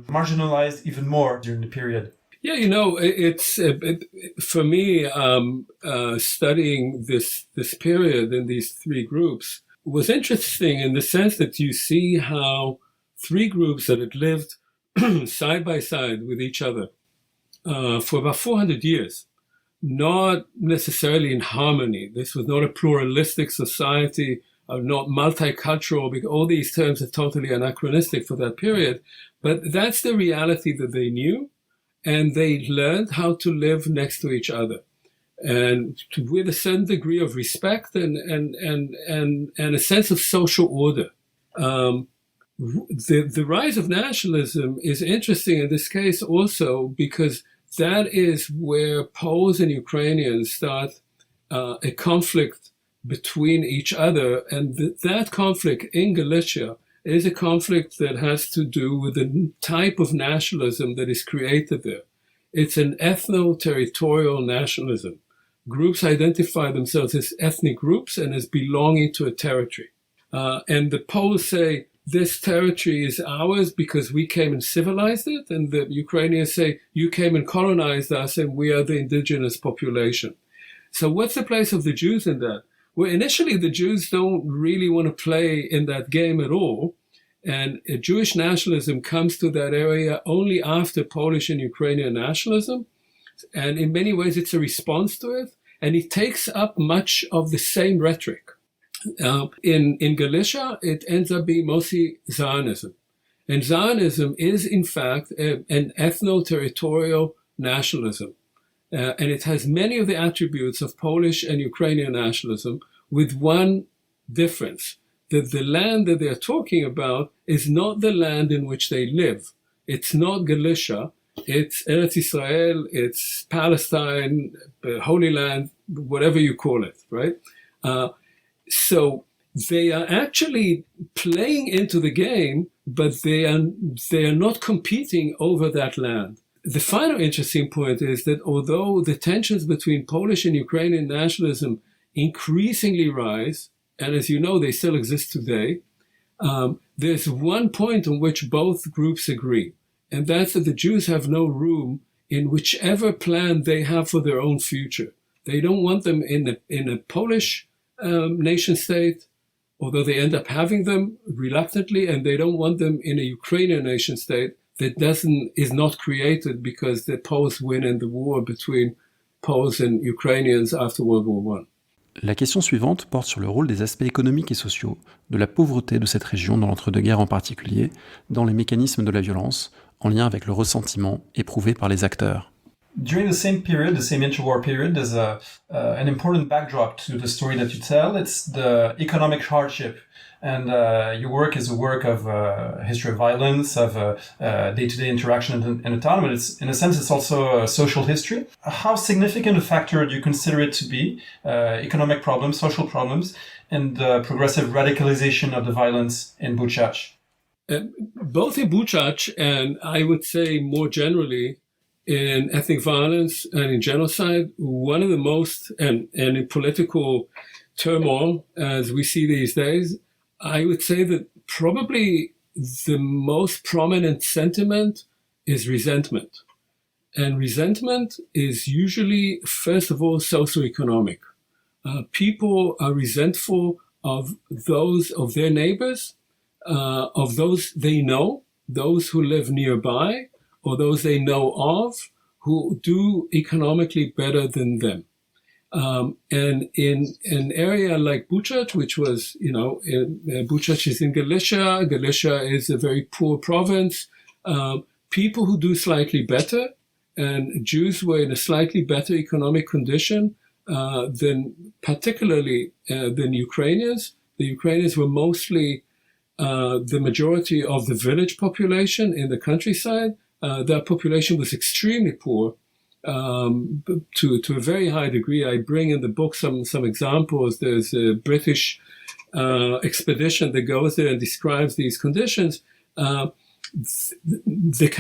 [SPEAKER 4] marginalized even more during the period.
[SPEAKER 3] Yeah, you know, it's for me, studying this period in these three groups was interesting in the sense that you see how three groups that had lived side by side with each other for about 400 years, not necessarily in harmony. This was not a pluralistic society, not multicultural, because all these terms are totally anachronistic for that period. But that's the reality that they knew. And they learned how to live next to each other, and with a certain degree of respect and a sense of social order. The rise of nationalism is interesting in this case also because that is where Poles and Ukrainians start a conflict between each other, and that conflict in Galicia is a conflict that has to do with the type of nationalism that is created there. It's an ethno-territorial nationalism. Groups identify themselves as ethnic groups and as belonging to a territory. And the Poles say, this territory is ours because we came and civilized it. And the Ukrainians say, you came and colonized us and we are the indigenous population. So what's the place of the Jews in that? Well, initially, the Jews don't really want to play in that game at all. And Jewish nationalism comes to that area only after Polish and Ukrainian nationalism. And in many ways, it's a response to it. And it takes up much of the same rhetoric. In Galicia, it ends up being mostly Zionism. And Zionism is, in fact, an ethno-territorial nationalism. And it has many of the attributes of Polish and Ukrainian nationalism, with one difference, that the land that they're talking about is not the land in which they live. It's not Galicia, it's Eretz Israel, it's Palestine, Holy Land, whatever you call it, right? So they are actually playing into the game, but they are not competing over that land. The final interesting point is that although the tensions between Polish and Ukrainian nationalism increasingly rise, and as you know, they still exist today, there's one point on which both groups agree, and that's that the Jews have no room in whichever plan they have for their own future. They don't want them in a Polish nation state, although they end up having them reluctantly, and they don't want them in a Ukrainian nation state that is not created because the Poles win in the war between Poles and Ukrainians after World War I.
[SPEAKER 1] La question suivante porte sur le rôle des aspects économiques et sociaux, de la pauvreté de cette région dans l'entre-deux-guerres en particulier, dans les mécanismes de la violence, en lien avec le ressentiment éprouvé par les acteurs.
[SPEAKER 4] During the same period, the same interwar period, there's an important backdrop to the story that you tell. It's the economic hardship. And your work is a work of history of violence, of day-to-day interaction in a town, but in a sense, it's also a social history. How significant a factor do you consider it to be, economic problems, social problems, and the progressive radicalization of the violence in Buchach?
[SPEAKER 3] Both in Buchach and I would say more generally in ethnic violence and in genocide, one of the most, and in political turmoil as we see these days, I would say that probably the most prominent sentiment is resentment. And resentment is usually, first of all, socioeconomic. People are resentful of their neighbors, of those they know, those who live nearby, or those they know of, who do economically better than them. And in an area like Buchach, which was, Buchach is in Galicia. Galicia is a very poor province. People who do slightly better, and Jews were in a slightly better economic condition particularly than Ukrainians. The Ukrainians were mostly the majority of the village population in the countryside. That population was extremely poor. To a very high degree. I bring in the book some examples. There's a British expedition that goes there and describes these conditions. The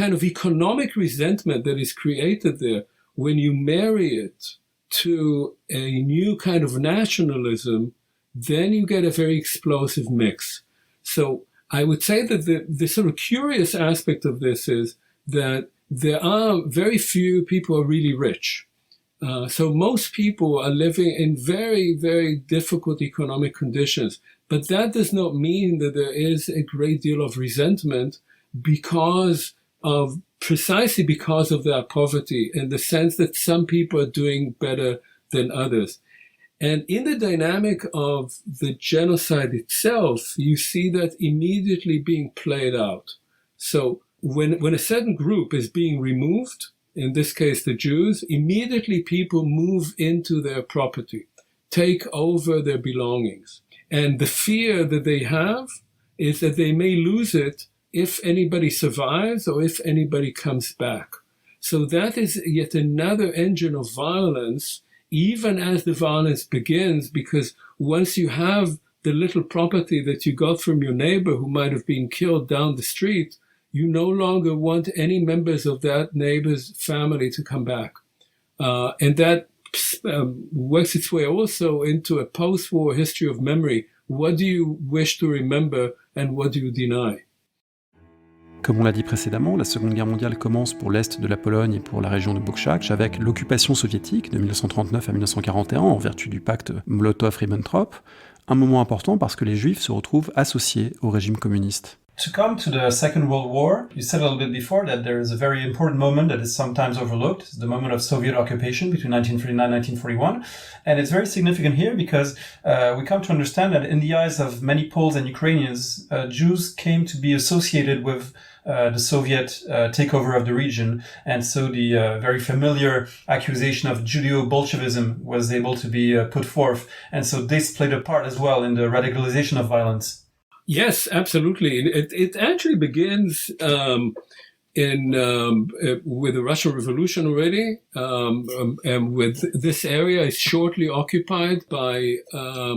[SPEAKER 3] kind of economic resentment that is created there when you marry it to a new kind of nationalism, then you get a very explosive mix. So I would say that the sort of curious aspect of this is that there are very few people who are really rich. So most people are living in very, very difficult economic conditions. But that does not mean that there is a great deal of resentment precisely because of their poverty and the sense that some people are doing better than others. And in the dynamic of the genocide itself, you see that immediately being played out. So when a certain group is being removed, in this case the Jews, immediately people move into their property, take over their belongings. And the fear that they have is that they may lose it if anybody survives or if anybody comes back. So that is yet another engine of violence, even as the violence begins, because once you have the little property that you got from your neighbor who might have been killed down the street, you no longer want any members of that neighbor's family to come back. And that works its way also into a post-war history of memory. What do you wish to remember and what do you deny?
[SPEAKER 1] Comme on l'a dit précédemment, la Seconde Guerre mondiale commence pour l'Est de la Pologne et pour la région de Buchach avec l'occupation soviétique de 1939 à 1941 en vertu du pacte Molotov-Ribbentrop, un moment important parce que les Juifs se retrouvent associés au régime communiste.
[SPEAKER 4] To come to the Second World War, you said a little bit before that there is a very important moment that is sometimes overlooked. It's the moment of Soviet occupation between 1939 and 1941. And it's very significant here because we come to understand that in the eyes of many Poles and Ukrainians, Jews came to be associated with the Soviet takeover of the region. And so the very familiar accusation of Judeo-Bolshevism was able to be put forth. And so this played a part as well in the radicalization of violence.
[SPEAKER 3] Yes, absolutely. It actually begins with the Russian Revolution already, and with this area is shortly occupied by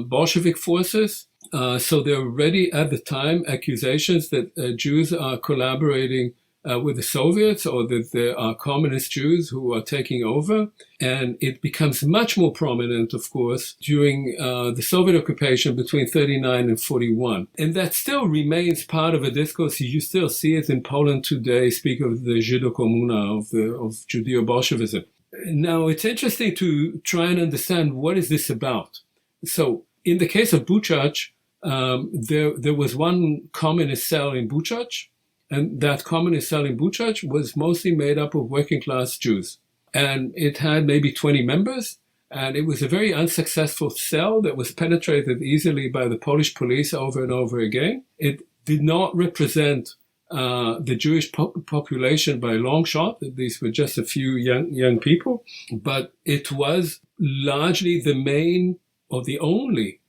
[SPEAKER 3] Bolshevik forces. So there are already at the time accusations that Jews are collaborating with the Soviets, or that there are communist Jews who are taking over. And it becomes much more prominent, of course, during the Soviet occupation between 39 and 41. And that still remains part of a discourse. You still see it in Poland today, speak of the Żydokomuna, of Judeo-Bolshevism. Now, it's interesting to try and understand what is this about. So in the case of Buchach, there was one communist cell in Buchach, and that communist cell in Buchach was mostly made up of working-class Jews. And it had maybe 20 members, and it was a very unsuccessful cell that was penetrated easily by the Polish police over and over again. It did not represent the Jewish population by a long shot. These were just a few young people, but it was largely the main or the only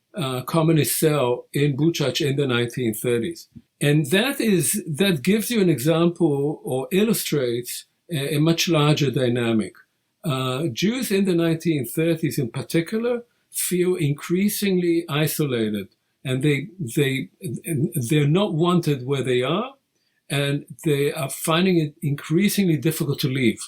[SPEAKER 3] communist cell in Buchach in the 1930s. And that gives you an example or illustrates a much larger dynamic. Jews in the 1930s in particular feel increasingly isolated, and they're not wanted where they are, and they are finding it increasingly difficult to leave.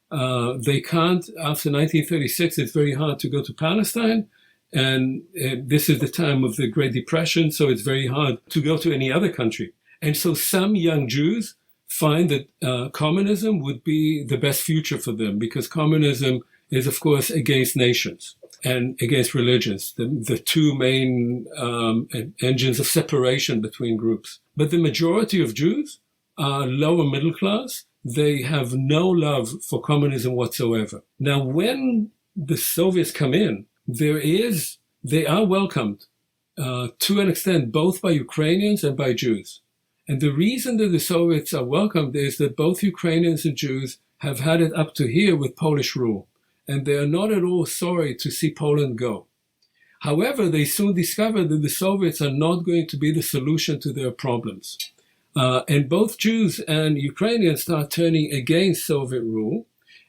[SPEAKER 3] They can't, after 1936, it's very hard to go to Palestine. And this is the time of the Great Depression, so it's very hard to go to any other country. And so some young Jews find that communism would be the best future for them, because communism is, of course, against nations and against religions, the two main engines of separation between groups. But the majority of Jews are lower middle class. They have no love for communism whatsoever. Now, when the Soviets come in, they are welcomed to an extent both by Ukrainians and by Jews. And the reason that the Soviets are welcomed is that both Ukrainians and Jews have had it up to here with Polish rule, and they are not at all sorry to see Poland go. However, they soon discover that the Soviets are not going to be the solution to their problems. And both Jews and Ukrainians start turning against Soviet rule.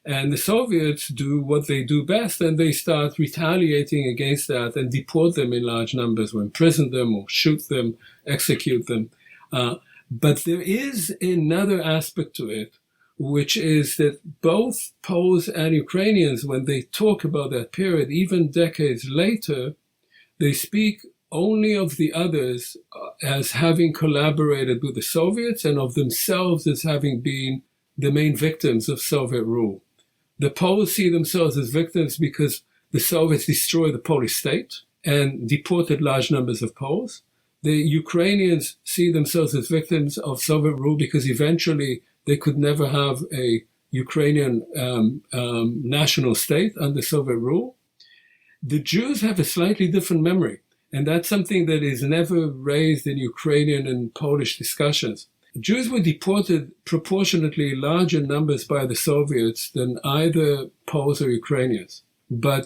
[SPEAKER 3] And the Soviets do what they do best, and they start retaliating against that and deport them in large numbers, or imprison them, or shoot them, execute them. But there is another aspect to it, which is that both Poles and Ukrainians, when they talk about that period, even decades later, they speak only of the others as having collaborated with the Soviets, and of themselves as having been the main victims of Soviet rule. The Poles see themselves as victims because the Soviets destroyed the Polish state and deported large numbers of Poles. The Ukrainians see themselves as victims of Soviet rule because eventually they could never have a Ukrainian national state under Soviet rule. The Jews have a slightly different memory, and that's something that is never raised in Ukrainian and Polish discussions. Jews were deported proportionately larger numbers by the Soviets than either Poles or Ukrainians. But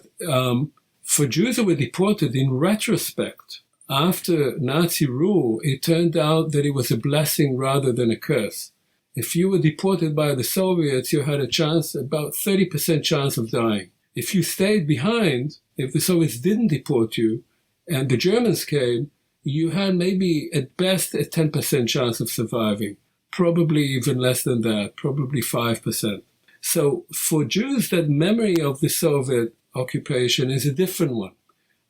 [SPEAKER 3] for Jews who were deported, in retrospect, after Nazi rule, it turned out that it was a blessing rather than a curse. If you were deported by the Soviets, you had a chance, about 30% chance of dying. If you stayed behind, if the Soviets didn't deport you, and the Germans came, you had maybe at best a 10% chance of surviving, probably even less than that, probably 5%. So for Jews, that memory of the Soviet occupation is a different one.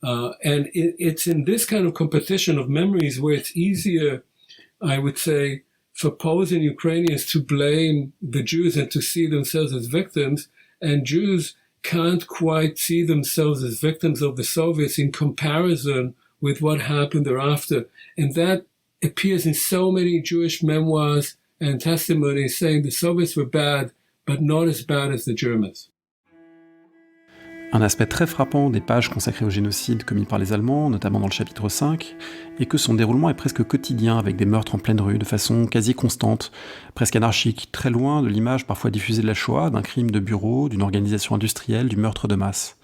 [SPEAKER 3] And it's in this kind of competition of memories where it's easier, I would say, for Poles and Ukrainians to blame the Jews and to see themselves as victims, and Jews can't quite see themselves as victims of the Soviets in comparison with what happened thereafter. And that appears in so many Jewish memoirs and testimonies saying the Soviets were bad, but not as bad as the Germans.
[SPEAKER 1] Un aspect très frappant des pages consacrées au génocide commis par les Allemands, notamment dans le chapitre 5, est que son déroulement est presque quotidien, avec des meurtres en pleine rue, de façon quasi constante, presque anarchique, très loin de l'image parfois diffusée de la Shoah, d'un crime de bureau, d'une organisation industrielle, du meurtre de masse.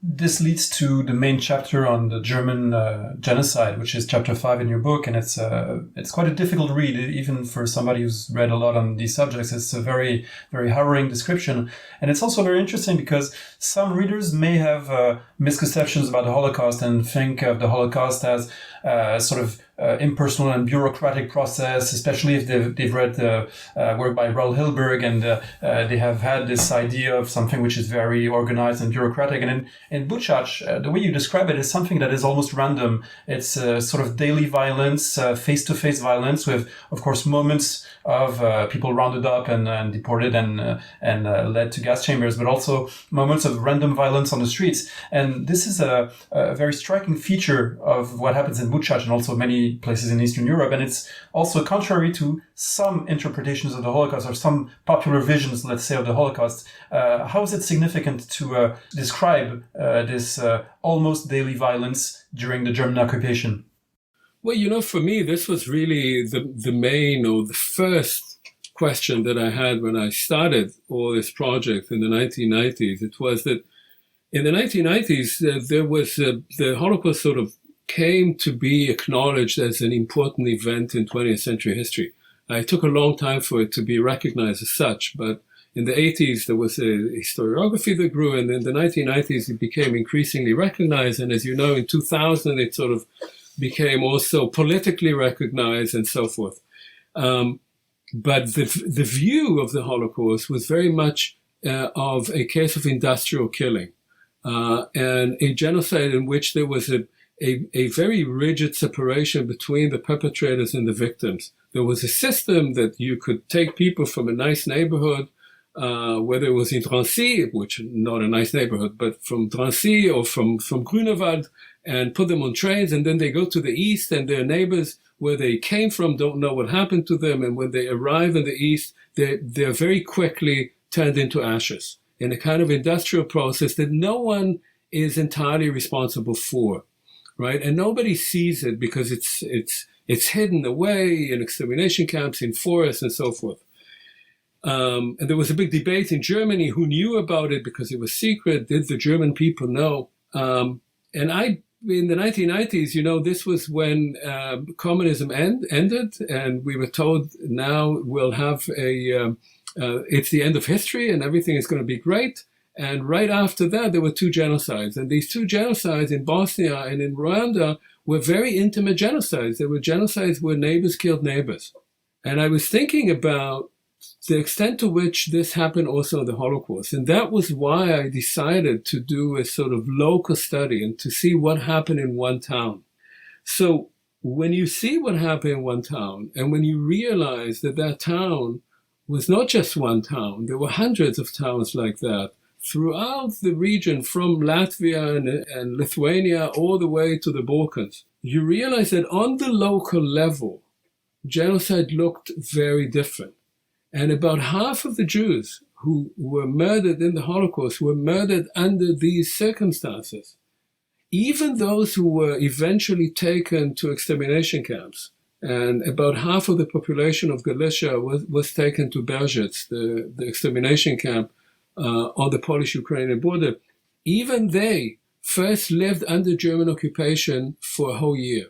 [SPEAKER 4] This leads to the main chapter on the German genocide, which is chapter 5 in your book, and it's quite a difficult read, even for somebody who's read a lot on these subjects. It's a very, very harrowing description, and it's also very interesting because some readers may have misconceptions about the Holocaust and think of the Holocaust as sort of impersonal and bureaucratic process, especially if they've read the work by Raoul Hilberg, and they have had this idea of something which is very organized and bureaucratic. And in Buchach, the way you describe it is something that is almost random. It's sort of daily violence, face-to-face violence, with, of course, moments of people rounded up and deported and led to gas chambers, but also moments of random violence on the streets. And this is a very striking feature of what happens in Buchach and also many places in Eastern Europe. And it's also contrary to some interpretations of the Holocaust, or some popular visions, let's say, of the Holocaust. How is it significant to describe this almost daily violence during the German occupation?
[SPEAKER 3] Well, for me, this was really the main, or the first question that I had when I started all this project in the 1990s. It was that in the 1990s, there was the Holocaust sort of came to be acknowledged as an important event in 20th century history. It took a long time for it to be recognized as such, but in the 80s, there was a historiography that grew, and in the 1990s, it became increasingly recognized. And as you know, in 2000, it sort of became also politically recognized and so forth. But the view of the Holocaust was very much of a case of industrial killing and a genocide in which there was a very rigid separation between the perpetrators and the victims. There was a system that you could take people from a nice neighborhood, whether it was in Drancy, which not a nice neighborhood, but from Drancy or from Grunewald, and put them on trains, and then they go to the east, and their neighbors where they came from don't know what happened to them, and when they arrive in the east, they're very quickly turned into ashes in a kind of industrial process that no one is entirely responsible for, right? And nobody sees it because it's hidden away in extermination camps, in forests, and so forth. And there was a big debate in Germany who knew about it because it was secret. Did the German people know? In the 1990s, this was when communism ended, and we were told now we'll have it's the end of history and everything is going to be great. And right after that, there were two genocides. And these two genocides in Bosnia and in Rwanda were very intimate genocides. They were genocides where neighbors killed neighbors. And I was thinking about the extent to which this happened also in the Holocaust. And that was why I decided to do a sort of local study and to see what happened in one town. So when you see what happened in one town, and when you realize that that town was not just one town, there were hundreds of towns like that throughout the region, from Latvia and Lithuania all the way to the Balkans, you realize that on the local level, genocide looked very different. And about half of the Jews who were murdered in the Holocaust were murdered under these circumstances. Even those who were eventually taken to extermination camps, and about half of the population of Galicia was taken to Berzec, the extermination camp on the Polish-Ukrainian border, even they first lived under German occupation for a whole year.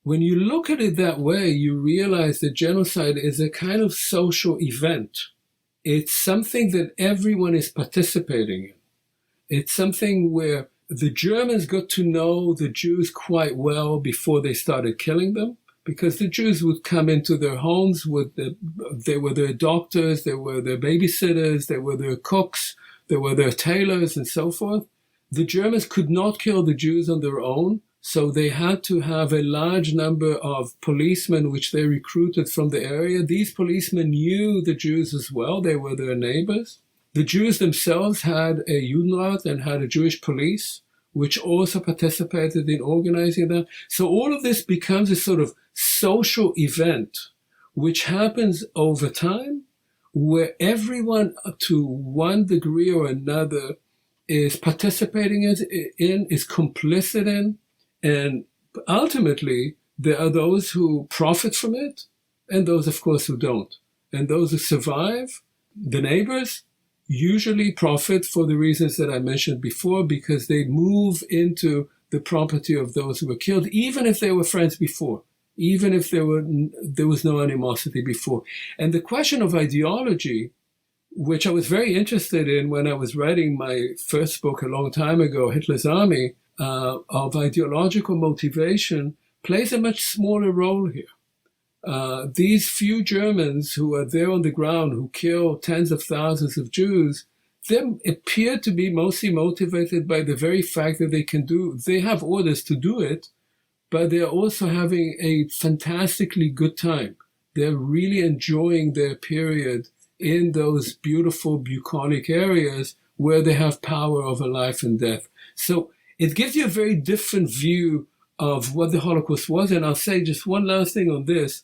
[SPEAKER 3] When you look at it that way, you realize that genocide is a kind of social event. It's something that everyone is participating in. It's something where the Germans got to know the Jews quite well before they started killing them, because the Jews would come into their homes they were their doctors, they were their babysitters, they were their cooks, they were their tailors, and so forth. The Germans could not kill the Jews on their own, so they had to have a large number of policemen which they recruited from the area. These policemen knew the Jews as well. They were their neighbors. The Jews themselves had a Judenrat and had a Jewish police, which also participated in organizing that. So all of this becomes a sort of social event, which happens over time, where everyone to one degree or another is participating in, is complicit in. And ultimately, there are those who profit from it, and those, of course, who don't. And those who survive, the neighbors, usually profit for the reasons that I mentioned before, because they move into the property of those who were killed, even if they were friends before, even if there was no animosity before. And the question of ideology, which I was very interested in when I was writing my first book a long time ago, Hitler's Army, of ideological motivation, plays a much smaller role here. These few Germans who are there on the ground, who kill tens of thousands of Jews, they appear to be mostly motivated by the very fact that they have orders to do it, but they're also having a fantastically good time. They're really enjoying their period in those beautiful bucolic areas where they have power over life and death. So it gives you a very different view of what the Holocaust was. And I'll say just one last thing on this,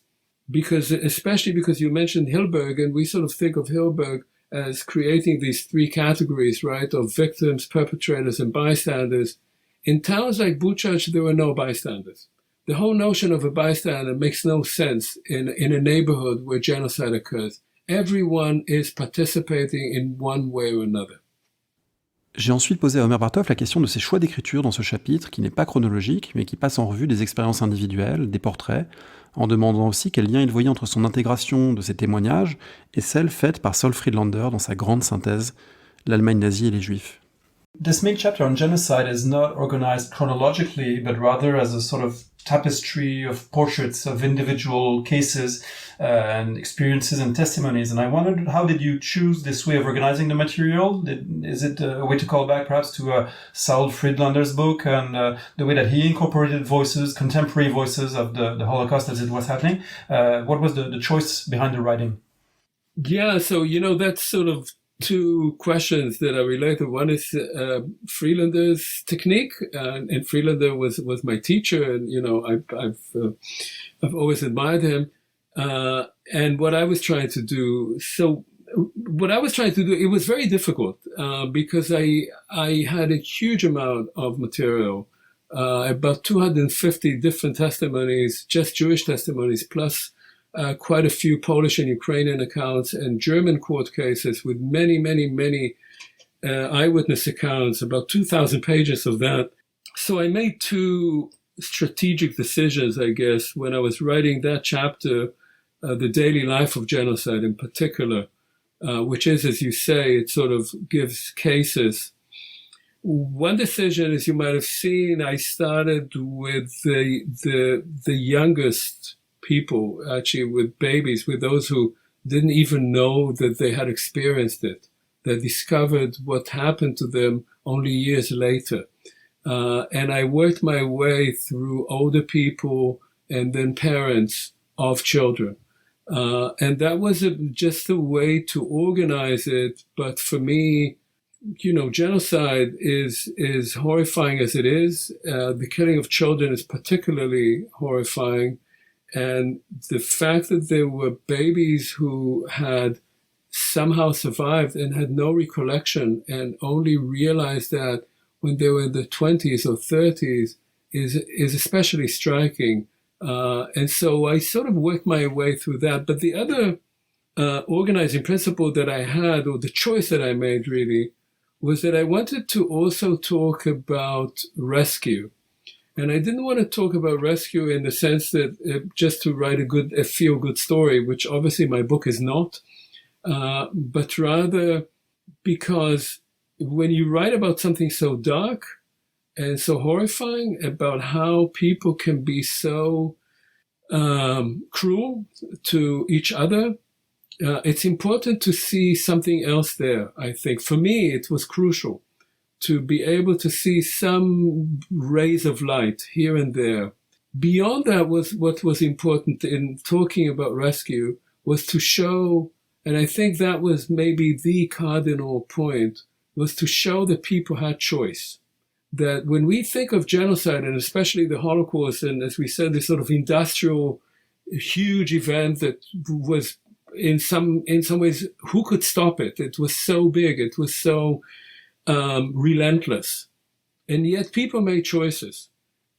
[SPEAKER 3] especially because you mentioned Hilberg, and we sort of think of Hilberg as creating these three categories, right, of victims, perpetrators, and bystanders. In towns like Buchach, there were no bystanders. The whole notion of a bystander makes no sense in a neighborhood where genocide occurs. Everyone is participating in one way or another.
[SPEAKER 1] J'ai ensuite posé à Omer Bartov la question de ses choix d'écriture dans ce chapitre, qui n'est pas chronologique, mais qui passe en revue des expériences individuelles, des portraits, en demandant aussi quel lien il voyait entre son intégration de ces témoignages et celle faite par Saul Friedlander dans sa grande synthèse « L'Allemagne nazie et les Juifs ».
[SPEAKER 4] This main chapter on genocide is not organized chronologically, but rather as a sort of tapestry of portraits of individual cases and experiences and testimonies. And I wondered, how did you choose this way of organizing the material? Is it a way to call back perhaps to Saul Friedlander's book and the way that he incorporated voices, contemporary voices of the Holocaust as it was happening? What was the choice behind the writing?
[SPEAKER 3] Yeah, so, that's sort of two questions that are related. One is Friedlander's technique, and Friedlander was my teacher, and I've always admired him. And what I was trying to do, it was very difficult because I had a huge amount of material, about 250 different testimonies, just Jewish testimonies, plus quite a few Polish and Ukrainian accounts and German court cases with many, many, many eyewitness accounts, about 2,000 pages of that. So I made two strategic decisions, I guess, when I was writing that chapter, The Daily Life of Genocide in particular, which is, as you say, it sort of gives cases. One decision, as you might have seen, I started with the youngest people, actually with babies, with those who didn't even know that they had experienced it, that discovered what happened to them only years later. And I worked my way through older people and then parents of children. And that was just a way to organize it. But for me, genocide is horrifying as it is. The killing of children is particularly horrifying. And the fact that there were babies who had somehow survived and had no recollection and only realized that when they were in their 20s or 30s is especially striking. And so I sort of worked my way through that. But the other organizing principle that I had, or the choice that I made really, was that I wanted to also talk about rescue. And I didn't want to talk about rescue in the sense that just to write a feel-good story, which obviously my book is not, but rather because when you write about something so dark and so horrifying, about how people can be so cruel to each other, it's important to see something else there, I think. For me, it was crucial to be able to see some rays of light here and there. Beyond that, what was important in talking about rescue was to show, and I think that was maybe the cardinal point, was to show that people had choice. That when we think of genocide, and especially the Holocaust, and as we said, this sort of industrial, huge event that was in some ways, who could stop it? It was so big, it was so relentless. And yet people made choices.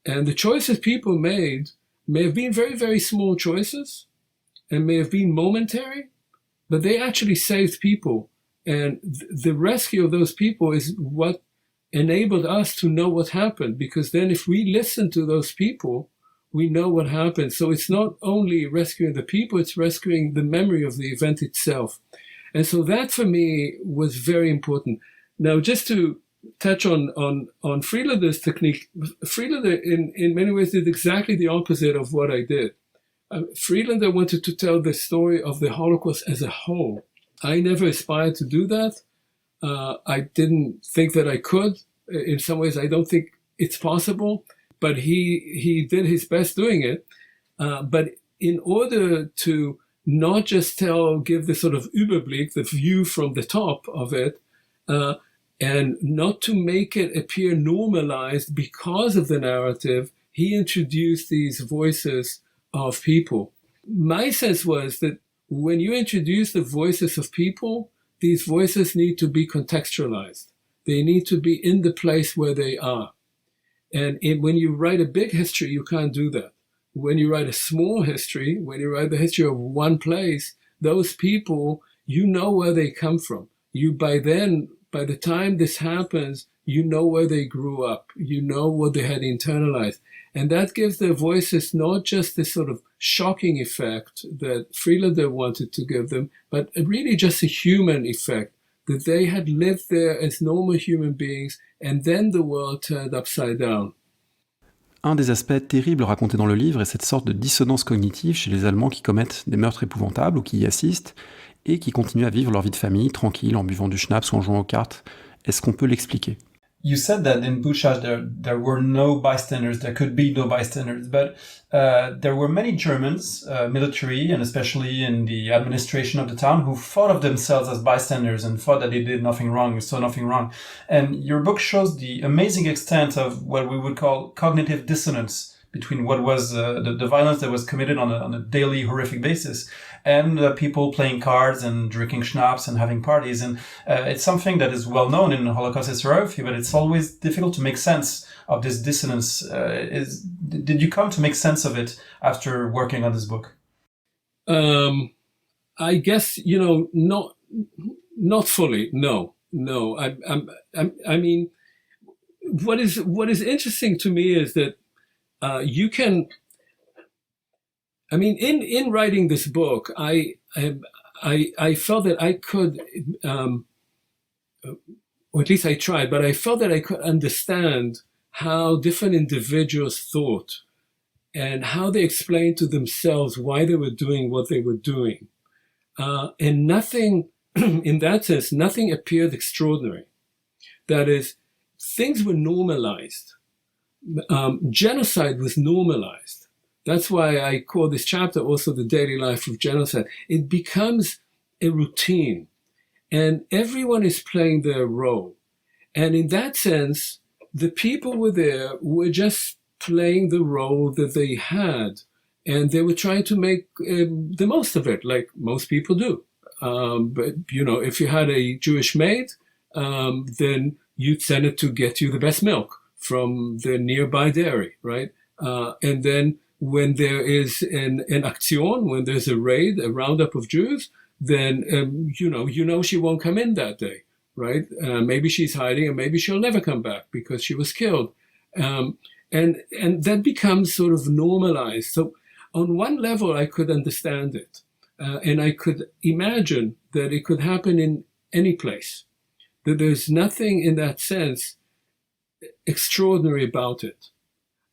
[SPEAKER 3] And the choices people made may have been very, very small choices and may have been momentary, but they actually saved people. And the rescue of those people is what enabled us to know what happened, because then if we listen to those people, we know what happened. So it's not only rescuing the people, it's rescuing the memory of the event itself. And so that for me was very important. Now, just to touch on Friedlander's technique. Friedlander, in many ways, did exactly the opposite of what I did. Friedlander wanted to tell the story of the Holocaust as a whole. I never aspired to do that. I didn't think that I could. In some ways, I don't think it's possible. But he did his best doing it. But in order to not just give the sort of Überblick, the view from the top of it, and not to make it appear normalized because of the narrative, he introduced these voices of people. My sense was that when you introduce the voices of people, these voices need to be contextualized. They need to be in the place where they are. And when you write a big history, you can't do that. When you write a small history, when you write the history of one place, those people, you know where they come from. By the time this happens, you know where they grew up. You know what they had internalized. And that gives their voices not just this sort of shocking effect that Friedlander wanted to give them, but really just a human effect, that they had lived there as normal human beings, and then the world turned upside down.
[SPEAKER 1] Un des aspects terribles racontés dans le livre est cette sorte de dissonance cognitive chez les Allemands qui commettent des meurtres épouvantables ou qui y assistent et qui continuent à vivre leur vie de famille tranquille en buvant du schnapps ou en jouant aux cartes. Est-ce qu'on peut l'expliquer?
[SPEAKER 4] You said that in Buchach there were no bystanders, there could be no bystanders, but there were many Germans, military and especially in the administration of the town, who thought of themselves as bystanders and thought that they did nothing wrong, saw nothing wrong. And your book shows the amazing extent of what we would call cognitive dissonance between what was the violence that was committed on a daily horrific basis and people playing cards and drinking schnapps and having parties. And it's something that is well known in Holocaust historiography, but it's always difficult to make sense of this dissonance. Did you come to make sense of it after working on this book?
[SPEAKER 3] I guess, not fully. No. I mean, what is interesting to me is that in writing this book, I felt that I could, or at least I tried, but I felt that I could understand how different individuals thought and how they explained to themselves why they were doing what they were doing. And nothing, in that sense, nothing appeared extraordinary. That is, things were normalized. Genocide was normalized. That's why I call this chapter also the daily life of genocide. It becomes a routine, and everyone is playing their role. And in that sense, the people were just playing the role that they had, and they were trying to make the most of it, like most people do. But if you had a Jewish maid, then you'd send it to get you the best milk from the nearby dairy, right? And then when there is an action, when there's a raid, a roundup of Jews, then she won't come in that day, right? Maybe she's hiding, and maybe she'll never come back because she was killed, and that becomes sort of normalized. So on one level, I could understand it, and I could imagine that it could happen in any place. That there's nothing in that sense extraordinary about it.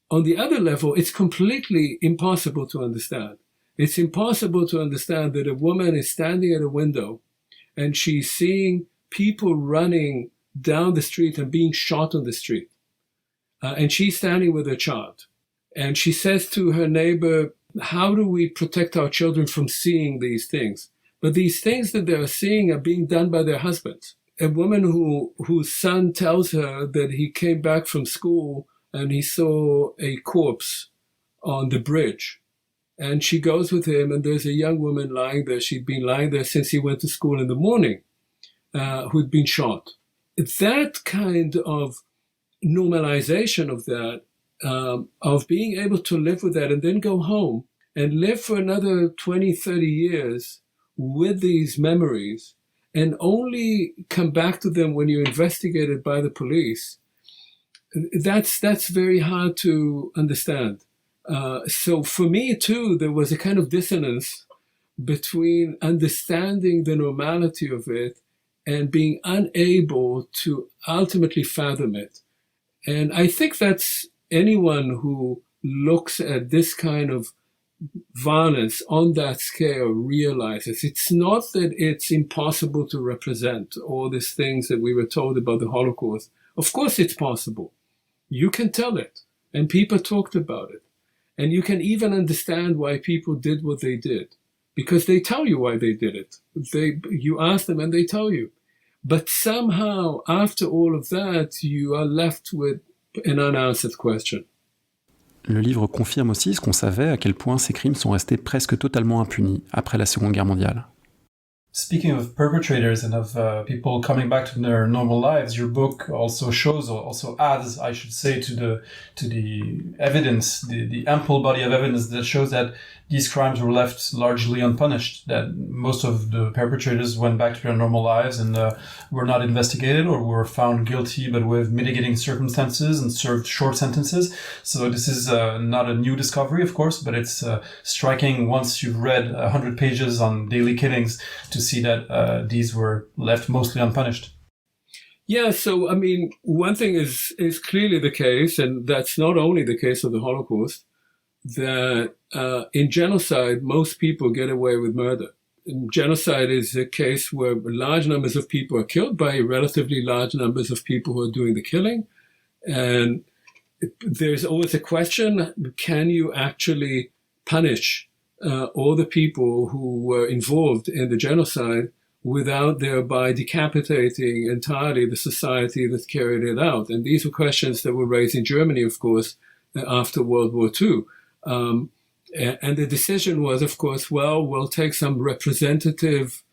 [SPEAKER 3] On the other level, it's completely impossible to understand. It's impossible to understand that a woman is standing at a window and she's seeing people running down the street and being shot on the street. And she's standing with her child. And she says to her neighbor, how do we protect our children from seeing these things? But these things that they're seeing are being done by their husbands. A woman whose son tells her that he came back from school and he saw a corpse on the bridge. And she goes with him, and there's a young woman lying there. She'd been lying there since he went to school in the morning, who'd been shot. That kind of normalization of that, of being able to live with that and then go home and live for another 20, 30 years with these memories, and only come back to them when you're investigated by the police, that's very hard to understand. So for me too, there was a kind of dissonance between understanding the normality of it and being unable to ultimately fathom it. And I think that's anyone who looks at this kind of violence on that scale realizes it's not that it's impossible to represent all these things that we were told about the Holocaust. Of course it's possible. You can tell it, and people talked about it. And you can even understand why people did what they did, because they tell you why they did it. You ask them and they tell you. But somehow, after all of that, you are left with an unanswered question.
[SPEAKER 1] Le livre confirme aussi ce qu'on savait, à quel point ces crimes sont restés presque totalement impunis après la Seconde Guerre mondiale.
[SPEAKER 4] Speaking of perpetrators and of people coming back to their normal lives, your book also shows, or also adds, I should say, to the evidence, the ample body of evidence that shows that these crimes were left largely unpunished, that most of the perpetrators went back to their normal lives and were not investigated or were found guilty, but with mitigating circumstances and served short sentences. So this is not a new discovery, of course, but it's striking once you've read 100 pages on daily killings to see that these were left mostly unpunished.
[SPEAKER 3] Yeah, so, I mean, one thing is clearly the case, and that's not only the case of the Holocaust, that in genocide, most people get away with murder. Genocide is a case where large numbers of people are killed by relatively large numbers of people who are doing the killing. And there's always a question, can you actually punish all the people who were involved in the genocide without thereby decapitating entirely the society that carried it out? And these were questions that were raised in Germany, of course, after World War II. And the decision was, of course, well, we'll take some representative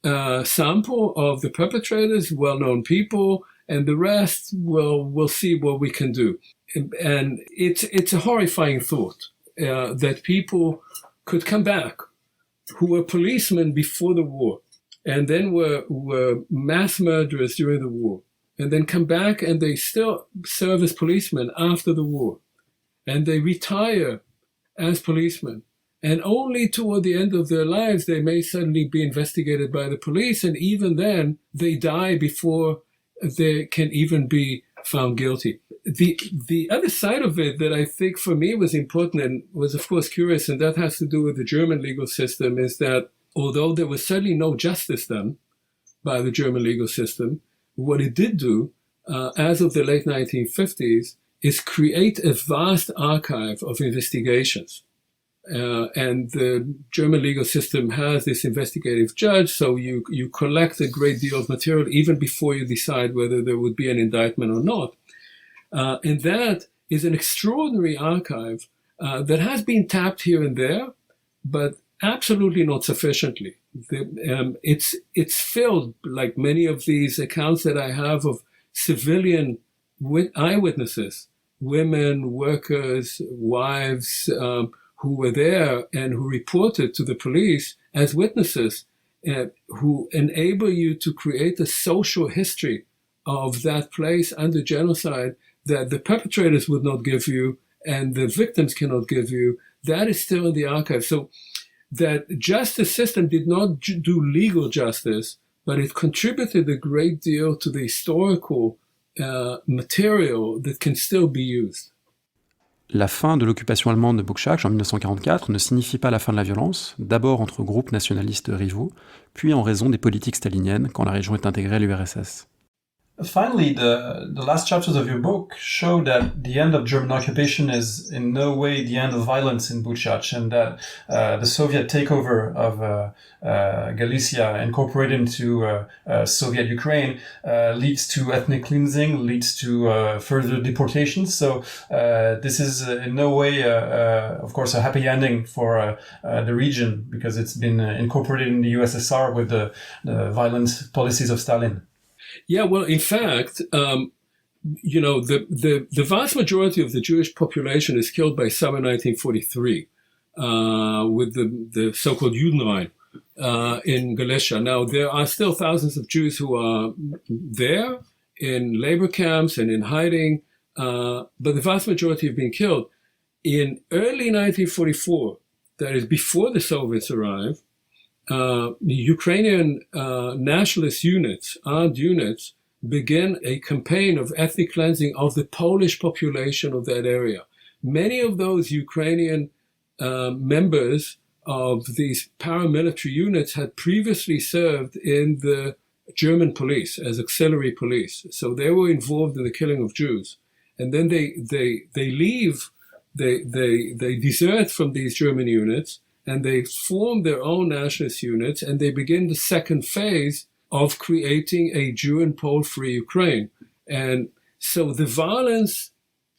[SPEAKER 3] sample of the perpetrators, well-known people, and the rest we'll see what we can do. And it's a horrifying thought that people could come back who were policemen before the war and then were mass murderers during the war, and then come back and they still serve as policemen after the war. And they retire as policemen. And only toward the end of their lives, they may suddenly be investigated by the police. And even then, they die before they can even be found guilty. The other side of it that I think for me was important and was, of course, curious, and that has to do with the German legal system, is that although there was certainly no justice done by the German legal system, what it did do, as of the late 1950s, is create a vast archive of investigations. And the German legal system has this investigative judge, so you collect a great deal of material even before you decide whether there would be an indictment or not. And that is an extraordinary archive that has been tapped here and there, but absolutely not sufficiently. It's filled, like many of these accounts that I have of civilian eyewitnesses, women, workers, wives, who were there and who reported to the police as witnesses, who enable you to create a social history of that place under genocide that the perpetrators would not give you and the victims cannot give you. That is still in the archive. So that justice system did not do legal justice, but it contributed a great deal to the historical material that can still be used.
[SPEAKER 1] La fin de l'occupation allemande de Buchach en 1944 ne signifie pas la fin de la violence, d'abord entre groupes nationalistes rivaux, puis en raison des politiques staliniennes quand la région est intégrée à l'URSS.
[SPEAKER 4] Finally, the last chapters of your book show that the end of German occupation is in no way the end of violence in Buchach, and that the Soviet takeover of Galicia, incorporated into Soviet Ukraine, leads to ethnic cleansing, leads to further deportations. So this is in no way, of course, a happy ending for the region, because it's been incorporated in the USSR with the violent policies of Stalin.
[SPEAKER 3] Yeah, well, in fact, the vast majority of the Jewish population is killed by summer 1943 with the so-called Judenrein in Galicia. Now, there are still thousands of Jews who are there in labor camps and in hiding, but the vast majority have been killed. In early 1944, that is before the Soviets arrived, Ukrainian nationalist units, armed units, began a campaign of ethnic cleansing of the Polish population of that area. Many of those Ukrainian members of these paramilitary units had previously served in the German police as auxiliary police. So they were involved in the killing of Jews. And then they leave, they desert from these German units, and they form their own nationalist units, and they begin the second phase of creating a Jew and Pole-free Ukraine. And so the violence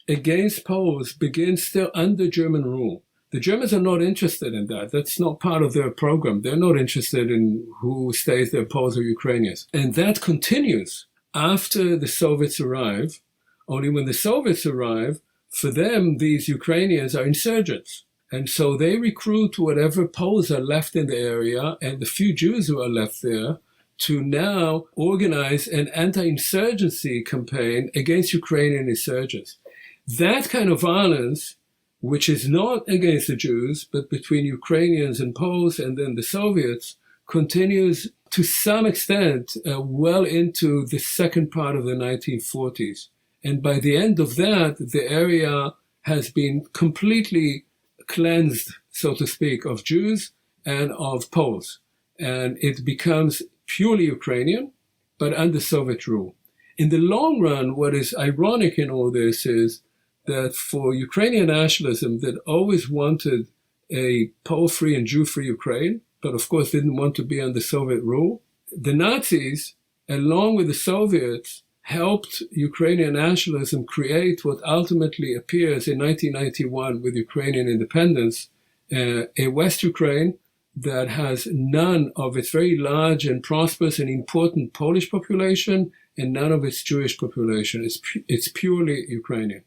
[SPEAKER 3] against Poles begins still under German rule. The Germans are not interested in that. That's not part of their program. They're not interested in who stays there, Poles or Ukrainians. And that continues after the Soviets arrive. Only when the Soviets arrive, for them, these Ukrainians are insurgents. And so they recruit whatever Poles are left in the area and the few Jews who are left there to now organize an anti-insurgency campaign against Ukrainian insurgents. That kind of violence, which is not against the Jews, but between Ukrainians and Poles and then the Soviets, continues to some extent well into the second part of the 1940s. And by the end of that, the area has been completely cleansed, so to speak, of Jews and of Poles. And it becomes purely Ukrainian, but under Soviet rule. In the long run, what is ironic in all this is that for Ukrainian nationalism that always wanted a Pole-free and Jew-free Ukraine, but of course didn't want to be under Soviet rule, the Nazis, along with the Soviets, helped Ukrainian nationalism create what ultimately appears in 1991 with Ukrainian independence, a West Ukraine that has none of its very large and prosperous and important Polish population and none of its Jewish population. It's purely Ukrainian.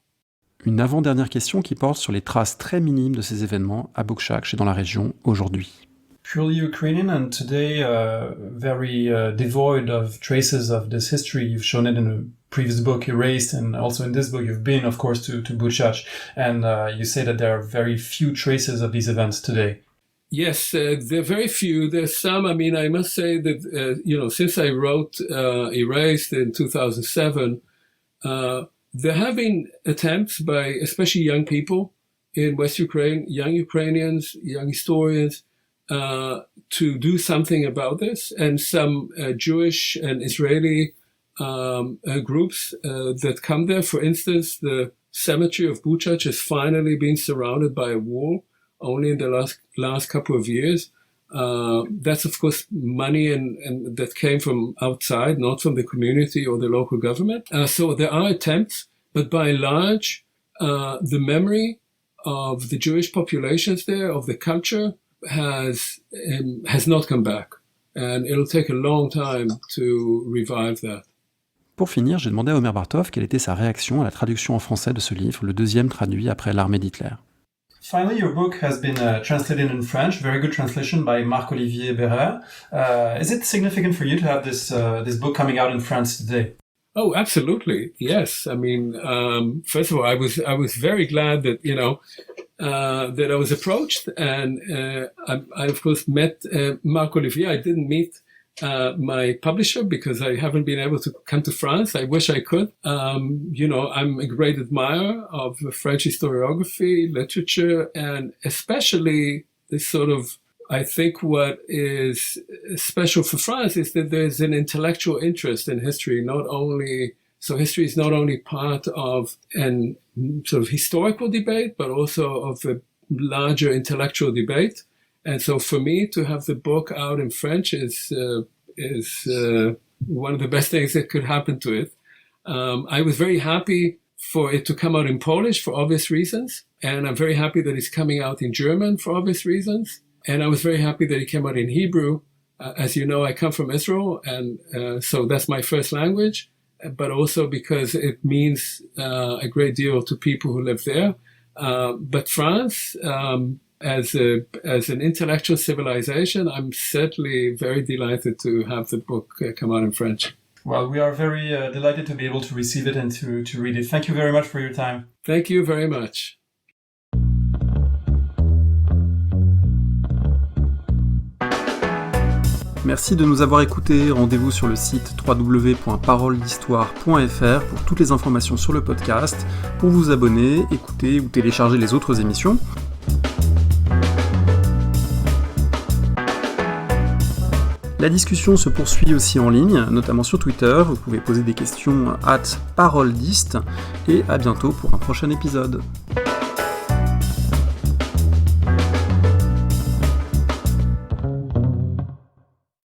[SPEAKER 1] Une avant-dernière question qui porte sur les traces très minimes de ces événements à Boukchach et dans la région aujourd'hui.
[SPEAKER 4] Purely Ukrainian and today very devoid of traces of this history. You've shown it in a previous book, Erased, and also in this book you've been, of course, to Boukchach, and you say that there are very few traces of these events today.
[SPEAKER 3] Yes, there are very few. There's some. I mean, I must say that, since I wrote Erased in 2007, there have been attempts by especially young people in West Ukraine, young Ukrainians, young historians, to do something about this. And some Jewish and Israeli groups that come there. For instance, the cemetery of Boukchach has finally been surrounded by a wall only in the last couple of years. That's, of course, money and that came from outside, not from the community or the local government. So there are attempts, but by and large, the memory of the Jewish populations there, of the culture, has not come back. And it'll take a long time to revive that.
[SPEAKER 1] Pour finir, j'ai demandé à Omer Bartov quelle était sa réaction à la traduction en français de ce livre, le deuxième traduit après L'armée d'Hitler.
[SPEAKER 4] Finally, your book has been translated in French, very good translation by Marc-Olivier Bérard. Is it significant for you to have this book coming out in France today?
[SPEAKER 3] Oh, absolutely. Yes. I mean, first of all, I was very glad that, that I was approached, and I of course met Marc-Olivier. I didn't meet my publisher because I haven't been able to come to France. I wish I could. I'm a great admirer of French historiography, literature, and especially this sort of, I think what is special for France is that there's an intellectual interest in history, so history is not only part of an sort of historical debate, but also of a larger intellectual debate. And so for me to have the book out in French is one of the best things that could happen to it. I was very happy for it to come out in Polish for obvious reasons. And I'm very happy that it's coming out in German for obvious reasons. And I was very happy that it came out in Hebrew. As you know, I come from Israel, and so that's my first language, but also because it means a great deal to people who live there. But France, as an intellectual civilization, I'm certainly very delighted to have the book come out in French.
[SPEAKER 4] Well, we are very delighted to be able to receive it and to read it. Thank you very much for your time.
[SPEAKER 3] Thank you very much.
[SPEAKER 1] Merci de nous avoir écoutés. Rendez-vous sur le site www.paroledhistoire.fr pour toutes les informations sur le podcast, pour vous abonner, écouter ou télécharger les autres émissions. La discussion se poursuit aussi en ligne, notamment sur Twitter. Vous pouvez poser des questions @paroledist et à bientôt pour un prochain épisode.